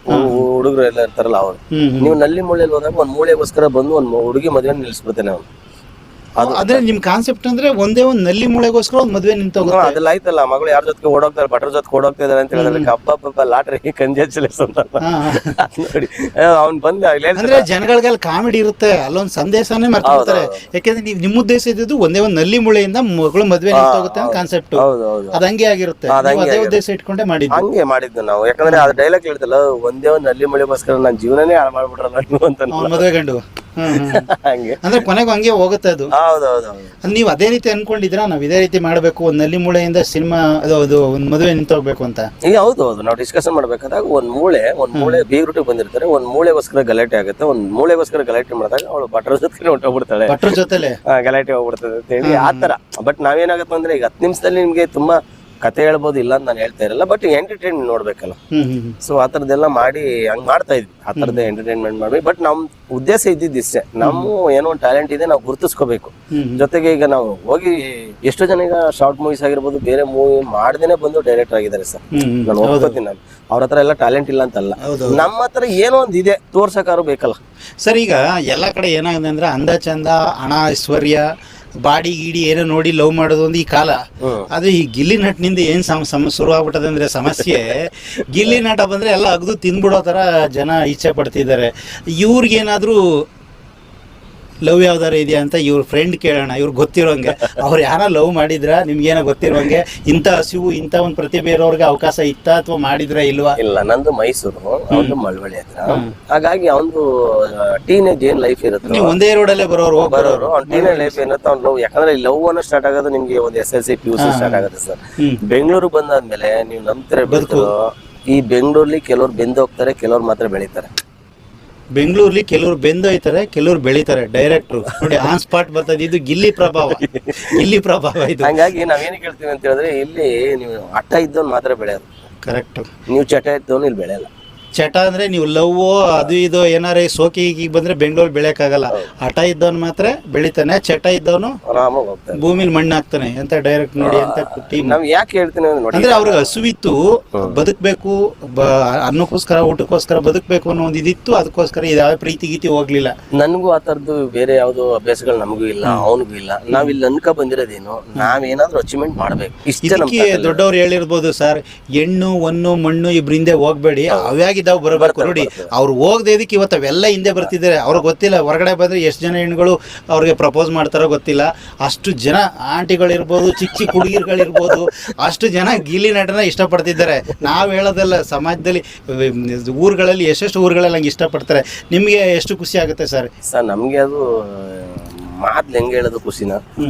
ಹುಡುಗರು ಎಲ್ಲ ಇರ್ತಾರಲ್ಲ ಅವ್ರು. ನೀವು ನಲ್ಲಿ ಮೂಳೆಯಲ್ಲಿ ಹೋದಾಗ ಒಂದ್ ಮೂಳೆಗೋಸ್ಕರ ಬಂದು ಒಂದ್ ಹುಡುಗಿ ಮದುವೆ ನಿಲ್ಲಿಸ್ಬಿಡ್ತಾನೆ ಅವ್ನು. ಅದೇ ನಿಮ್ ಕಾನ್ಸೆಪ್ಟ್ ಅಂದ್ರೆ ಒಂದೇ ಒಂದ್ ನಲ್ಲಿ ಮೂಳೆಗೋಸ್ಕರ ಒಂದ್ ಮದ್ವೆ ನಿಂತೋಗುತ್ತೆ. ಅದೆಲ್ಲ ಆಯ್ತಲ್ಲ, ಮಗಳು ಯಾರ ಜೊತೆ ಓಡೋಗ್ತಾರೆ, ಭಟ್ರ ಜೊತೆ ಓಡೋಗ್ತಾ ಇದಾರೆ ಅಂತ ಹೇಳಿದ್ರೆ ಹಬ್ಬ ಲಾಟ್ರಿ ಕಂಜೆಚಲೇಸ್ ಅಂತ ನೋಡಿ ಅವ್ನ್ ಬಂದ. ಅಂದ್ರೆ ಜನಗಳಿಗೆಲ್ಲ ಕಾಮಿಡಿ ಇರುತ್ತೆ, ಅಲ್ಲೊಂದ್ ಸಂದೇಶನೇ ಮಾಡ್ತಾರೆ. ಯಾಕಂದ್ರೆ ನೀವು ನಿಮ್ಮ ಉದ್ದೇಶ ಇದ್ದು ಒಂದೇ ಒಂದ್ ನಲ್ಲಿ ಮೂಳೆಯಿಂದ ಮಗಳು ಮದ್ವೆ ನಿಂತೋಗುತ್ತೆ ಅಂತ ಕಾನ್ಸೆಪ್ಟ್. ಅದ್ ಹಂಗೆ ಆಗಿರುತ್ತೆ, ಅದೇ ಉದ್ದೇಶ ಇಟ್ಕೊಂಡೆ ಮಾಡಿದ್ದು. ಹಂಗೆ ಮಾಡಿದ್ದು ನಾವು. ಯಾಕಂದ್ರೆ ಅದ್ ಡೈಲಾಗ್ ಹೇಳ್ತಲ್ಲ, ಒಂದೇ ಒಂದ್ ನಲ್ಲಿ ಮೂಳೆಗೋಸ್ಕರ ನನ್ನ ಜೀವನನೇ ಹಾಳು ಮಾಡ್ಬಿಟ್ರಲ್ಲ ಅಂತ ಮದ್ವೆ ಗಂಡು. ಹಂಗೆ ಅಂದ್ರೆ ಕೊನೆಗೂ ಹಂಗೆ ಹೋಗುತ್ತೆ ಅದು. ಹೌದೌದು. ನೀವು ಅದೇ ರೀತಿ ಅನ್ಕೊಂಡಿದ್ರಾ, ನಾವ್ ಇದೇ ರೀತಿ ಮಾಡ್ಬೇಕು, ಒಂದ್ ನಲ್ಲಿ ಮೂಳೆಯಿಂದ ಸಿನಿಮಾ ಅದು ಒಂದ್ ಮದುವೆ ನಿಂತೋಗ್ಬೇಕು ಅಂತ? ಈಗ ಹೌದು, ನಾವು ಡಿಸ್ಕಷನ್ ಮಾಡ್ಬೇಕಾದಾಗ ಒಂದ್ ಮೂಳೆ ಬೀಗ್ರೂಟಿಗೆ ಬಂದಿರ್ತಾರೆ, ಒಂದ್ ಮೂಳೆಗೋಸ್ಕರ ಗಲಾಟೆ ಆಗುತ್ತೆ. ಒಂದ್ ಮೂಳೆಗೋಸ್ಕರ ಗಲಾಟೆ ಮಾಡಿದಾಗ ಅವಳು ಭಟ್ರ ಜೊತೆ ಹೊಂಟೋಗ್ಬಿಡ್ತಾಳೆ, ಭಟ್ರ ಜೊತೆಲೆ ಗಲಾಟೆ ಹೋಗ್ಬಿಡ್ತದೆ ಅಂತ ಹೇಳಿ ಆತರ. ಬಟ್ ನಾವೇನಾಗತ್ತೆ ಅಂದ್ರೆ ಈಗ 10 ನಿಮಿಷದಲ್ಲಿ ನಿಮ್ಗೆ ತುಂಬಾ ಕತೆ ಹೇಳ್ಬೋದು, ಇಲ್ಲ ಅಂತ ನಾನು ಹೇಳ್ತಾ ಇರಲ್ಲ, ಬಟ್ ಎಂಟರ್ಟೈನ್ಮೆಂಟ್ ನೋಡ್ಬೇಕಲ್ಲ. ಸೊ ಆ ಥರದ್ದೆಲ್ಲ ಮಾಡಿ ಹಂಗ್ ಮಾಡ್ತಾ ಇದ್ವಿ, ಆ ಥರದ್ದು ಎಂಟರ್ಟೈನ್ಮೆಂಟ್ ಮಾಡಿ. ಬಟ್ ನಮ್ ಉದ್ದೇಶ ಇದ್ದಿದ್ದು ಇಷ್ಟೇ, ನಮ್ಮ ಏನೋ ಒಂದು ಟ್ಯಾಲೆಂಟ್ ಇದೆ, ನಾವು ಗುರುತಿಸ್ಕೋಬೇಕು. ಜೊತೆಗೆ ಈಗ ನಾವು ಹೋಗಿ ಎಷ್ಟೋ ಜನ ಈಗ ಶಾರ್ಟ್ ಮೂವೀಸ್ ಆಗಿರ್ಬೋದು, ಬೇರೆ ಮೂವಿ ಮಾಡ್ದೇನೆ ಬಂದು ಡೈರೆಕ್ಟರ್ ಆಗಿದ್ದಾರೆ ಸರ್. ನಾನು ಹೋಗ್ತೀನಿ, ನಾನು ಅವ್ರ ಹತ್ರ ಎಲ್ಲ ಟ್ಯಾಲೆಂಟ್ ಇಲ್ಲ ಅಂತಲ್ಲ, ನಮ್ಮ ಹತ್ರ ಏನೋ ಒಂದು ಇದೆ ತೋರ್ಸಕ್ಕಾರು ಬೇಕಲ್ಲ ಸರ್. ಈಗ ಎಲ್ಲ ಕಡೆ ಏನಾಗಿದೆ ಅಂದ್ರೆ ಅಂದ ಚಂದ, ಹಣ, ಐಶ್ವರ್ಯ, ಬಾಡಿ ಗೀಡಿ ಏನೋ ನೋಡಿ ಲವ್ ಮಾಡೋದು ಒಂದು ಈ ಕಾಲ. ಅದು ಈ ಗಿಲ್ಲಿ ನಟ್ನಿಂದ ಏನ್ ಶುರು ಆಗ್ಬಿಟ್ಟದೆ ಅಂದ್ರೆ ಸಮಸ್ಯೆ, ಗಿಲ್ಲಿ ನಟ ಬಂದ್ರೆ ಎಲ್ಲ ಅಗ್ದು ತಿಂದ್ಬಿಡೋ ತರ ಜನ ಇಚ್ಛೆ ಪಡ್ತಿದ್ದಾರೆ. ಇವ್ರಿಗೇನಾದ್ರೂ ಲವ್ ಯಾವ್ದಾರು ಇದೆಯಾ ಅಂತ ಇವ್ರ ಫ್ರೆಂಡ್ ಕೇಳೋಣ, ಇವ್ರಿಗೆ ಗೊತ್ತಿರೋಂಗೆ. ಅವ್ರು ಯಾರ ಲವ್ ಮಾಡಿದ್ರ, ನಿಮ್ಗೇನೋ ಗೊತ್ತಿರೋಂಗೆ, ಇಂಥ ಹಸಿವು ಇಂಥ ಒಂದು ಪ್ರತಿಭೆ ಇರೋರ್ಗೆ ಅವಕಾಶ ಇತ್ತ ಅಥವಾ ಮಾಡಿದ್ರ ಇಲ್ವಾ? ಇಲ್ಲ, ನಂದು ಮೈಸೂರು, ಅವನು ಮಳವಳ್ಳಿ ಹತ್ರ. ಹಾಗಾಗಿ ಅವನು ಟೀನೇಜ್ ಏನ್ ಲೈಫ್ ಇರುತ್ತೆ, ನೀವು ಒಂದೇ ರೋಡಲ್ಲೇ ಬರೋರು ಅವ್ನ ಟೀನೇಜ್ ಲೈಫ್ ಏನಿರುತ್ತೆ ಅವ್ನು ಲವ್. ಯಾಕಂದ್ರೆ ಲವ್ ಅನ್ನೋ ಸ್ಟಾರ್ಟ್ ಆಗೋದು ನಿಮ್ಗೆ ಒಂದು SSLC PUC ಸ್ಟಾರ್ಟ್ ಆಗುತ್ತೆ ಸರ್. ಬೆಂಗಳೂರು ಬಂದಾದ್ಮೇಲೆ ನೀವು ನಂಬ್ತಾರೆ ಬದುಕು, ಈ ಬೆಂಗಳೂರಲ್ಲಿ ಕೆಲವ್ರು ಬೆಂದು ಹೋಗ್ತಾರೆ, ಕೆಲವ್ರು ಮಾತ್ರ ಬೆಳೀತಾರೆ. ಬೆಂಗಳೂರಲ್ಲಿ ಕೆಲವ್ರು ಬೆಂದೋಯ್ತಾರೆ, ಕೆಲವ್ರು ಬೆಳಿತಾರೆ. ಡೈರೆಕ್ಟ್ರು ನೋಡಿ ಆನ್ ಸ್ಪಾಟ್ ಬರ್ತದೆ. ಇದು ಗಿಲ್ಲಿ ಪ್ರಭಾವ, ಗಿಲ್ಲಿ ಪ್ರಭಾವ ಇದು. ಹಂಗಾಗಿ ನಾವೇನು ಕೇಳ್ತೀವಿ ಅಂತ ಹೇಳಿದ್ರೆ, ಇಲ್ಲಿ ನೀವು ಹಠ ಇದ್ದವ್ನು ಮಾತ್ರ ಬೆಳೆಯೋದು. ಕರೆಕ್ಟ್. ನೀವು ಚಟ ಇದ್ದವನು ಇಲ್ಲಿ ಬೆಳೆಯಲ್ಲ. ಚಟ ಅಂದ್ರೆ ನೀವು ಲವ್ ಅದು ಇದು ಏನಾರ ಸೋಕಿ ಈಗ ಬಂದ್ರೆ ಬೆಂಗಳೂರು ಬೆಳೆಯಕ್ಕಾಗಲ್ಲ. ಹಠ ಇದ್ದವನು ಮಾತ್ರ ಬೆಳಿತಾನೆ, ಚಟ ಇದ್ದವನು ಆರಾಮಾಗಿ ಹೋಗ್ತಾನೆ, ಭೂಮಿಲಿ ಮಣ್ಣು ಹಾಕ್ತಾನೆ ಅಂತ. ಡೈರೆಕ್ಟ್ ನೋಡಿ ಅಂತ ಟೀಮ್. ನಾವ್ ಯಾಕೆ ಹೇಳ್ತೀನಿ ಅಂದ್ರೆ ಅವ್ರಿಗೆ ಹಸುವಿತ್ತು, ಬದುಕ್ಬೇಕು, ಅನ್ನಕ್ಕೋಸ್ಕರ ಊಟಕ್ಕೋಸ್ಕರ ಬದುಕ್ಬೇಕು ಅನ್ನೋ ಒಂದು ಇದಿತ್ತು. ಅದಕ್ಕೋಸ್ಕರ ಯಾವ ಪ್ರೀತಿ ಗೀತಿ ಹೋಗ್ಲಿಲ್ಲ. ನನ್ಗೂ ಆ ತರದ್ದು ಬೇರೆ ಯಾವ್ದು ಅಭ್ಯಾಸಗಳು ನಮಗೂ ಇಲ್ಲ, ಅವನಿಗೂ ಇಲ್ಲ. ನಾವ್ ಇಲ್ಲಿ ಅನ್ಕ ಬಂದಿರೋದೇನು, ನಾವೇನಾದ್ರೂ ಅಚೀವ್ಮೆಂಟ್ ಮಾಡ್ಬೇಕು. ಇದಕ್ಕೆ ದೊಡ್ಡವ್ರು ಹೇಳಿರ್ಬೋದು ಸರ್, ಹೆಣ್ಣು ಒನ್ನು ಮಣ್ಣು ಇಬ್ರು ಹಿಂದೆ ಹೋಗ್ಬೇಡಿ, ಅವ್ಯಾಗಿದ್ದಾವ್ ಬರಬೇಕು. ನೋಡಿ ಅವ್ರು ಹೋಗದೆ ಇದಕ್ಕೆ ಇವತ್ತು ಅವೆಲ್ಲ ಹಿಂದೆ ಬರ್ತಿದ್ದಾರೆ. ಅವ್ರಿಗೆ ಗೊತ್ತಿಲ್ಲ ಹೊರಗಡೆ ಬಂದ್ರೆ ಎಷ್ಟು ಜನ ಹೆಣ್ಗಳು ಅವ್ರಿಗೆ ಪ್ರಪೋಸ್ ಮಾಡ್ತಾರೋ ಗೊತ್ತಿಲ್ಲ. ಅಷ್ಟು ಜನ ಆಂಟಿಗಳಿರ್ಬೋದು, ಚಿಕ್ಕ ಚಿಕ್ಕ ಹುಡುಗಿರ್ಗಳಿರ್ಬೋದು, ಅಷ್ಟು ಜನ ಗಿಲ್ಲಿ ನಟನ ಇಷ್ಟಪಡ್ತಿದ್ದಾರೆ. ನಾವು ಹೇಳೋದಲ್ಲ, ಸಮಾಜದಲ್ಲಿ ಊರುಗಳಲ್ಲಿ ಎಷ್ಟೆಷ್ಟು ಊರುಗಳಲ್ಲಿ ಹಂಗೆ ಇಷ್ಟಪಡ್ತಾರೆ. ನಿಮಗೆ ಎಷ್ಟು ಖುಷಿ ಆಗುತ್ತೆ ಸರ್? ಸರ್ ನಮ್ಗೆ ಅದು ಮಾತ್ಲು ಹೆಂಗೆ ಹೇಳೋದು ಖುಷಿನ,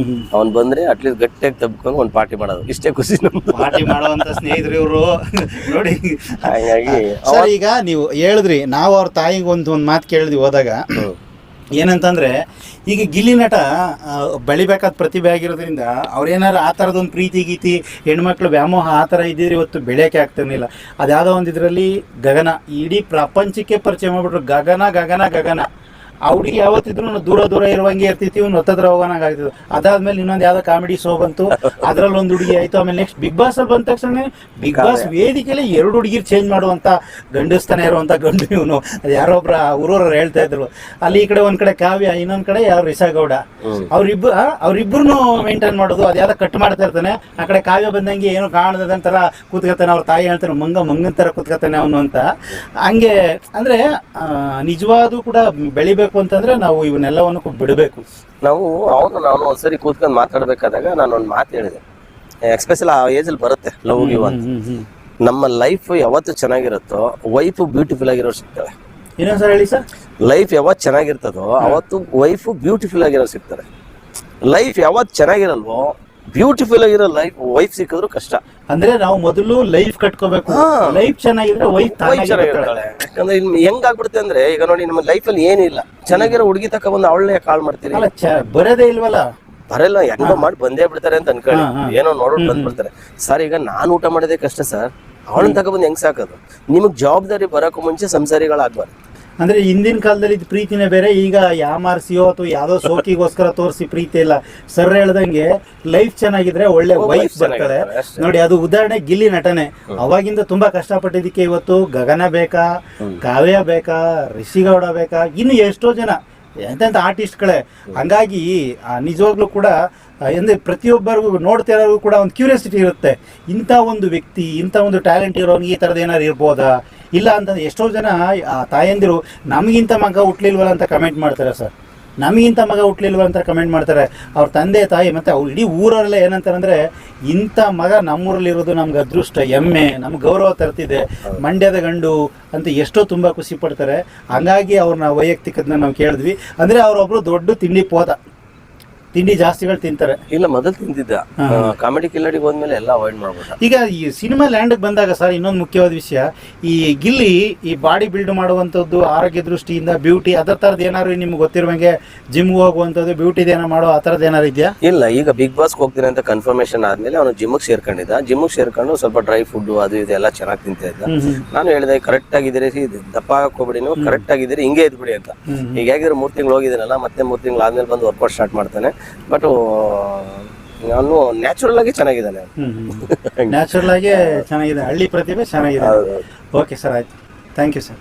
ಅವ್ನು ಬಂದ್ರೆ ಅಟ್ಲೀಸ್ಟ್ ಗಟ್ಟಿಯಾಗಿ ತಬ್ಕೊಂಡು ಒಂದು ಪಾರ್ಟಿ ಮಾಡೋದು, ಇಷ್ಟೇ ಖುಷಿ. ಪಾರ್ಟಿ ಮಾಡುವಂತ ಸ್ನೇಹಿತರು ಇವರು ನೋಡಿ. ಹಾಗಾಗಿ ಸರ್ ಈಗ ನೀವು ಹೇಳಿದ್ರಿ, ನಾವು ಅವ್ರ ತಾಯಿಗೆ ಒಂದು ಮಾತು ಕೇಳಿದ್ವಿ ಹೋದಾಗ, ಏನಂತಂದ್ರೆ ಈಗ ಗಿಲ್ಲಿ ನಟ ಬೆಳಿಬೇಕಾದ ಪ್ರತಿಭೆ ಆಗಿರೋದ್ರಿಂದ ಅವ್ರೇನಾರು ಆ ಥರದೊಂದು ಪ್ರೀತಿ ಗೀತಿ ಹೆಣ್ಮಕ್ಳು ವ್ಯಾಮೋಹ ಆ ಥರ ಇದ್ದಿದ್ರೆ ಇವತ್ತು ಬೆಳೆಯೋಕೆ ಆಗ್ತಿರ್ಲಿಲ್ಲ. ಅದ್ಯಾವುದೋ ಒಂದು ಇದರಲ್ಲಿ ಗಗನ ಇಡೀ ಪ್ರಪಂಚಕ್ಕೆ ಪರಿಚಯ ಮಾಡ್ಬಿಟ್ರು. ಗಗನ ಗಗನ ಗಗನ ಆ ಹುಡುಗಿ ಯಾವತ್ತಿದ್ರು ದೂರ ದೂರ ಇರುವಂಗೆ ಇರ್ತಿತ್ತು, ಇವ್ನು ಹೊತ್ತದ್ರ ಹೋಗೋಣಾಗ ಆಗ್ತಿತ್ತು. ಅದಾದ್ಮೇಲೆ ಇನ್ನೊಂದು ಯಾವ್ದೋ ಕಾಮಿಡಿ ಶೋ ಬಂತು, ಅದ್ರಲ್ಲಿ ಒಂದು ಹುಡುಗಿ ಆಯ್ತು. ಆಮೇಲೆ ನೆಕ್ಸ್ಟ್ ಬಿಗ್ ಬಾಸ್ ಅಲ್ಲಿ ಬಂದ ತಕ್ಷಣ ಬಿಗ್ ಬಾಸ್ ವೇದಿಕೆಯಲ್ಲಿ 2 ಹುಡುಗಿರ್ ಚೇಂಜ್ ಮಾಡುವಂತ ಗಂಡಸ್ತಾನೆ ಇರುವಂತ ಗಂಡು ಇವನು. ಅದು ಯಾರೊಬ್ರ ಊರವ್ರು ಹೇಳ್ತಾ ಇದ್ರು. ಅಲ್ಲಿ ಈ ಕಡೆ ಒಂದ್ ಕಡೆ ಕಾವ್ಯ, ಇನ್ನೊಂದ್ ಕಡೆ ಯಾರು ರಿಷಾಗೌಡ, ಅವ್ರಿಬ್ರು ಮೇಂಟೈನ್ ಮಾಡೋದು. ಅದ್ಯಾವ್ದೋ ಕಟ್ ಮಾಡ್ತಾ ಇರ್ತಾನೆ. ಆ ಕಡೆ ಕಾವ್ಯ ಬಂದಂಗೆ ಏನೋ ಕಾಣದಂತರ ಕೂತ್ಕೊತಾನೆ. ಅವ್ರ ತಾಯಿ ಹೇಳ್ತಾನೆ ಮಂಗನ್ ತರ ಕೂತ್ಕೊತಾನೆ ಅವನು ಅಂತ. ಹಂಗೆ ಅಂದ್ರೆ ನಿಜವಾದ ಕೂಡ ಬೆಳಿಬೇಕು ಬೆಳಿಬೇಕು ಅಂತಂದ್ರೆ ನಾವು ಇವನ್ನೆಲ್ಲವನ್ನು ಬಿಡಬೇಕು. ನಾವು ನಾನು ಒಂದ್ಸರಿ ಕೂತ್ಕೊಂಡು ಮಾತಾಡ್ಬೇಕಾದಾಗ ನಾನು ಒಂದು ಮಾತು ಹೇಳಿದೆ, ಎಕ್ಸ್ಪೆಷಲ್ ಆ ಏಜಲ್ಲಿ ಬರುತ್ತೆ ಲವ್ ಗಿವ್ ಅಂತ. ನಮ್ಮ ಲೈಫ್ ಯಾವತ್ತು ಚೆನ್ನಾಗಿರುತ್ತೋ ವೈಫ್ ಬ್ಯೂಟಿಫುಲ್ ಆಗಿರೋ ಸಿಗ್ತಾರೆ. ಇನ್ನೊಂದ್ಸಲ ಹೇಳಿ ಸರ್. ಲೈಫ್ ಯಾವತ್ತು ಚೆನ್ನಾಗಿರ್ತದೋ ಅವತ್ತು ವೈಫ್ ಬ್ಯೂಟಿಫುಲ್ ಆಗಿರೋ ಸಿಗ್ತಾರೆ. ಲೈಫ್ ಯಾವತ್ತು ಚೆನ್ನಾಗಿರಲ್ವೋ ಬ್ಯೂಟಿಫುಲ್ ಆಗಿರೋ ವೈಫ್ ಸಿಕ್ಕಿದ್ರು ಕಷ್ಟ. ಅಂದ್ರೆ ನಾವು ಮೊದಲು ಲೈಫ್ ಕಟ್ಕೋಬೇಕು, ಲೈಫ್ ಚೆನ್ನಾಗಿದ್ರೆ ವೈಫ್ ಚೆನ್ನಾಗಿರ್ತಾಳೆ. ಯಾಕಂದ್ರೆ ಇಲ್ಲಿ ಹೆಂಗಾಗ್ಬಿಡುತ್ತೆ ಅಂದ್ರೆ, ಈಗ ನೋಡಿ ನಮ್ಮ ಲೈಫಲ್ಲಿ ಏನಿಲ್ಲ, ಚೆನ್ನಾಗಿರೋ ಹುಡುಗಿ ತಕ ಬಂದು ಅವಳನ್ನೇ ಕಾಲ್ ಮಾಡ್ತೀರಿ, ಬರೋದೇ ಇಲ್ವಲ್ಲ, ಬರಲ್ಲ, ಹೆಂಗೋ ಮಾಡಿ ಬಂದೇ ಬಿಡ್ತಾರೆ ಅಂತ ಅನ್ಕೊಳ್ಳಿ, ಏನೋ ನೋಡ್ಬಿಟ್ಟು ಬಂದ್ಬಿಡ್ತಾರೆ. ಸರ್ ಈಗ ನಾನು ಊಟ ಮಾಡೋದೇ ಕಷ್ಟ ಸರ್, ಅವಳನ್ನ ತಕ ಬಂದು ಹೆಂಗ್ ಸಾಕೋದು? ನಿಮಗ್ ಜವಾಬ್ದಾರಿ ಬರೋಕ್ಕೂ ಮುಂಚೆ ಸಂಸಾರಿಗಳಾಗ್ಬಾರ್ದು. ಅಂದ್ರೆ ಹಿಂದಿನ ಕಾಲದಲ್ಲಿ ಪ್ರೀತಿನೇ ಬೇರೆ, ಈಗ ಯಾಮಾರ್ಸಿಯೋ ಅಥವಾ ಯಾವ್ದೋ ಸೋಕಿಗೋಸ್ಕರ ತೋರಿಸಿ ಪ್ರೀತಿ ಇಲ್ಲ. ಸರ್ ಹೇಳ್ದಂಗೆ ಲೈಫ್ ಚೆನ್ನಾಗಿದ್ರೆ ಒಳ್ಳೆ ವೈಫ್ ಬರ್ತಾರೆ ನೋಡಿ. ಅದು ಉದಾಹರಣೆ ಗಿಲ್ಲಿ ನಟನೆ. ಅವಾಗಿಂದ ತುಂಬಾ ಕಷ್ಟಪಟ್ಟಿದ್ದಕ್ಕೆ ಇವತ್ತು ಗಗನ ಬೇಕಾ, ಕಾವ್ಯ ಬೇಕಾ, ರಿಷಿಗೌಡ ಬೇಕಾ, ಇನ್ನು ಎಷ್ಟೋ ಜನ ಎಂತೆಂಥ ಆರ್ಟಿಸ್ಟ್ಗಳೇ. ಹಂಗಾಗಿ ನಿಜವಾಗ್ಲೂ ಕೂಡ ಅಂದರೆ ಪ್ರತಿಯೊಬ್ಬರಿಗೂ ನೋಡ್ತಿರೋರಿಗೂ ಕೂಡ ಒಂದು ಕ್ಯೂರಿಯಾಸಿಟಿ ಇರುತ್ತೆ, ಇಂಥ ಒಂದು ವ್ಯಕ್ತಿ, ಇಂಥ ಒಂದು ಟ್ಯಾಲೆಂಟ್ ಇರೋನಿಗೆ ಈ ಥರದ್ದು ಏನಾರು ಇರ್ಬೋದಾ ಇಲ್ಲ ಅಂತಂದ್ರೆ. ಎಷ್ಟೋ ಜನ ತಾಯಂದಿರು ನಮಗಿಂತ ಮಗ ಹುಟ್ಲಿಲ್ವಲ್ಲ ಅಂತ ಕಮೆಂಟ್ ಮಾಡ್ತಾರೆ ಸರ್, ನಮಗಿಂತ ಮಗ ಹುಟ್ಲಿಲ್ವ ಅಂತ ಕಮೆಂಟ್ ಮಾಡ್ತಾರೆ. ಅವ್ರ ತಂದೆ ತಾಯಿ ಮತ್ತು ಅವ್ರು ಇಡೀ ಊರಲ್ಲೇ ಏನಂತಾರಂದರೆ, ಇಂಥ ಮಗ ನಮ್ಮೂರಲ್ಲಿರೋದು ನಮ್ಗೆ ಅದೃಷ್ಟ, ಹೆಮ್ಮೆ, ನಮ್ಗೆ ಗೌರವ ತರ್ತಿದೆ, ಮಂಡ್ಯದ ಗಂಡು ಅಂತ ಎಷ್ಟೋ ತುಂಬ ಖುಷಿ ಪಡ್ತಾರೆ. ಹಂಗಾಗಿ ಅವ್ರನ್ನ ವೈಯಕ್ತಿಕದನ್ನ ನಾವು ಕೇಳಿದ್ವಿ. ಅಂದರೆ ಅವರೊಬ್ಬರು ದೊಡ್ಡ ತಿಂಡಿ ಪೋದ, ತಿಂಡಿ ಜಾಸ್ತಿಗಳು ತಿಂತಾರೆ. ಇಲ್ಲ ಮೊದಲು ತಿಂತಿದ್ದ, ಕಾಮಿಡಿ ಕಿಲ್ಲಡಿಗೆ ಹೋದ್ಮೇಲೆ ಎಲ್ಲ ಅವಾಯ್ಡ್ ಮಾಡ್ಬಿಟ್ಟ. ಈಗ ಈ ಸಿನಿಮಾ ಲ್ಯಾಂಡ್ಗೆ ಬಂದಾಗ ಸರ್ ಇನ್ನೊಂದು ಮುಖ್ಯವಾದ ವಿಷಯ, ಈ ಗಿಲ್ಲಿ ಈ ಬಾಡಿ ಬಿಲ್ಡ್ ಮಾಡುವಂಥದ್ದು ಆರೋಗ್ಯ ದೃಷ್ಟಿಯಿಂದ ಬ್ಯೂಟಿ ಅದರ ಥರದ್ದು ಏನಾದ್ರು ನಿಮ್ಗೆ ಗೊತ್ತಿರುವಂಗೆ ಜಿಮ್ಗೆ ಹೋಗುವಂಥದ್ದು ಬ್ಯೂಟಿದು ಏನೋ ಮಾಡೋ ಆ ಥರದ್ದು ಏನಾರು ಇದೆಯಾ? ಇಲ್ಲ, ಈಗ ಬಿಗ್ ಬಾಸ್ಗೆ ಹೋಗ್ತೀನಿ ಅಂತ ಕನ್ಫರ್ಮೇಶನ್ ಆದ್ಮೇಲೆ ಅವನು ಜಿಮ್ಗೆ ಸೇರ್ಕೊಂಡಿದ್ದ. ಜಿಮ್ಗೆ ಸೇರ್ಕೊಂಡು ಸ್ವಲ್ಪ ಡ್ರೈ ಫುಡ್ ಅದು ಇದೆಲ್ಲ ಚೆನ್ನಾಗಿ ತಿಂತಾ ಇದ್ದ. ನಾನು ಹೇಳಿದೆ ಕರೆಕ್ಟ್ ಆಗಿದ್ದೀರಿ, ದಪ್ಪ ಹಾಕೋಬಿಡಿ, ನೀವು ಕರೆಕ್ಟ್ ಆಗಿದ್ದೀರಿ, ಹಿಂಗೆ ಇದ್ಬಿಡಿ ಅಂತ. ಈಗ ಹೇಗಿದ್ರೆ 3 ತಿಂಗಳು ಹೋಗಿದ್ದೀನಲ್ಲ, ಮತ್ತೆ 3 ತಿಂಗಳು ಆದ್ಮೇಲೆ ಬಂದು ವರ್ಕೌಟ್ ಸ್ಟಾರ್ಟ್ ಮಾಡ್ತಾನೆ. ಬಟ್ ಅವನು ನ್ಯಾಚುರಲ್ ಆಗಿ ಚೆನ್ನಾಗಿದ್ದಾನೆ. ನ್ಯಾಚುರಲ್ ಆಗಿ ಚೆನ್ನಾಗಿದೆ, ಹಳ್ಳಿ ಪ್ರತಿಭೆ ಚೆನ್ನಾಗಿದೆ. ಓಕೆ ಸರ್, ಆಯ್ತು, ಥ್ಯಾಂಕ್ ಯು ಸರ್.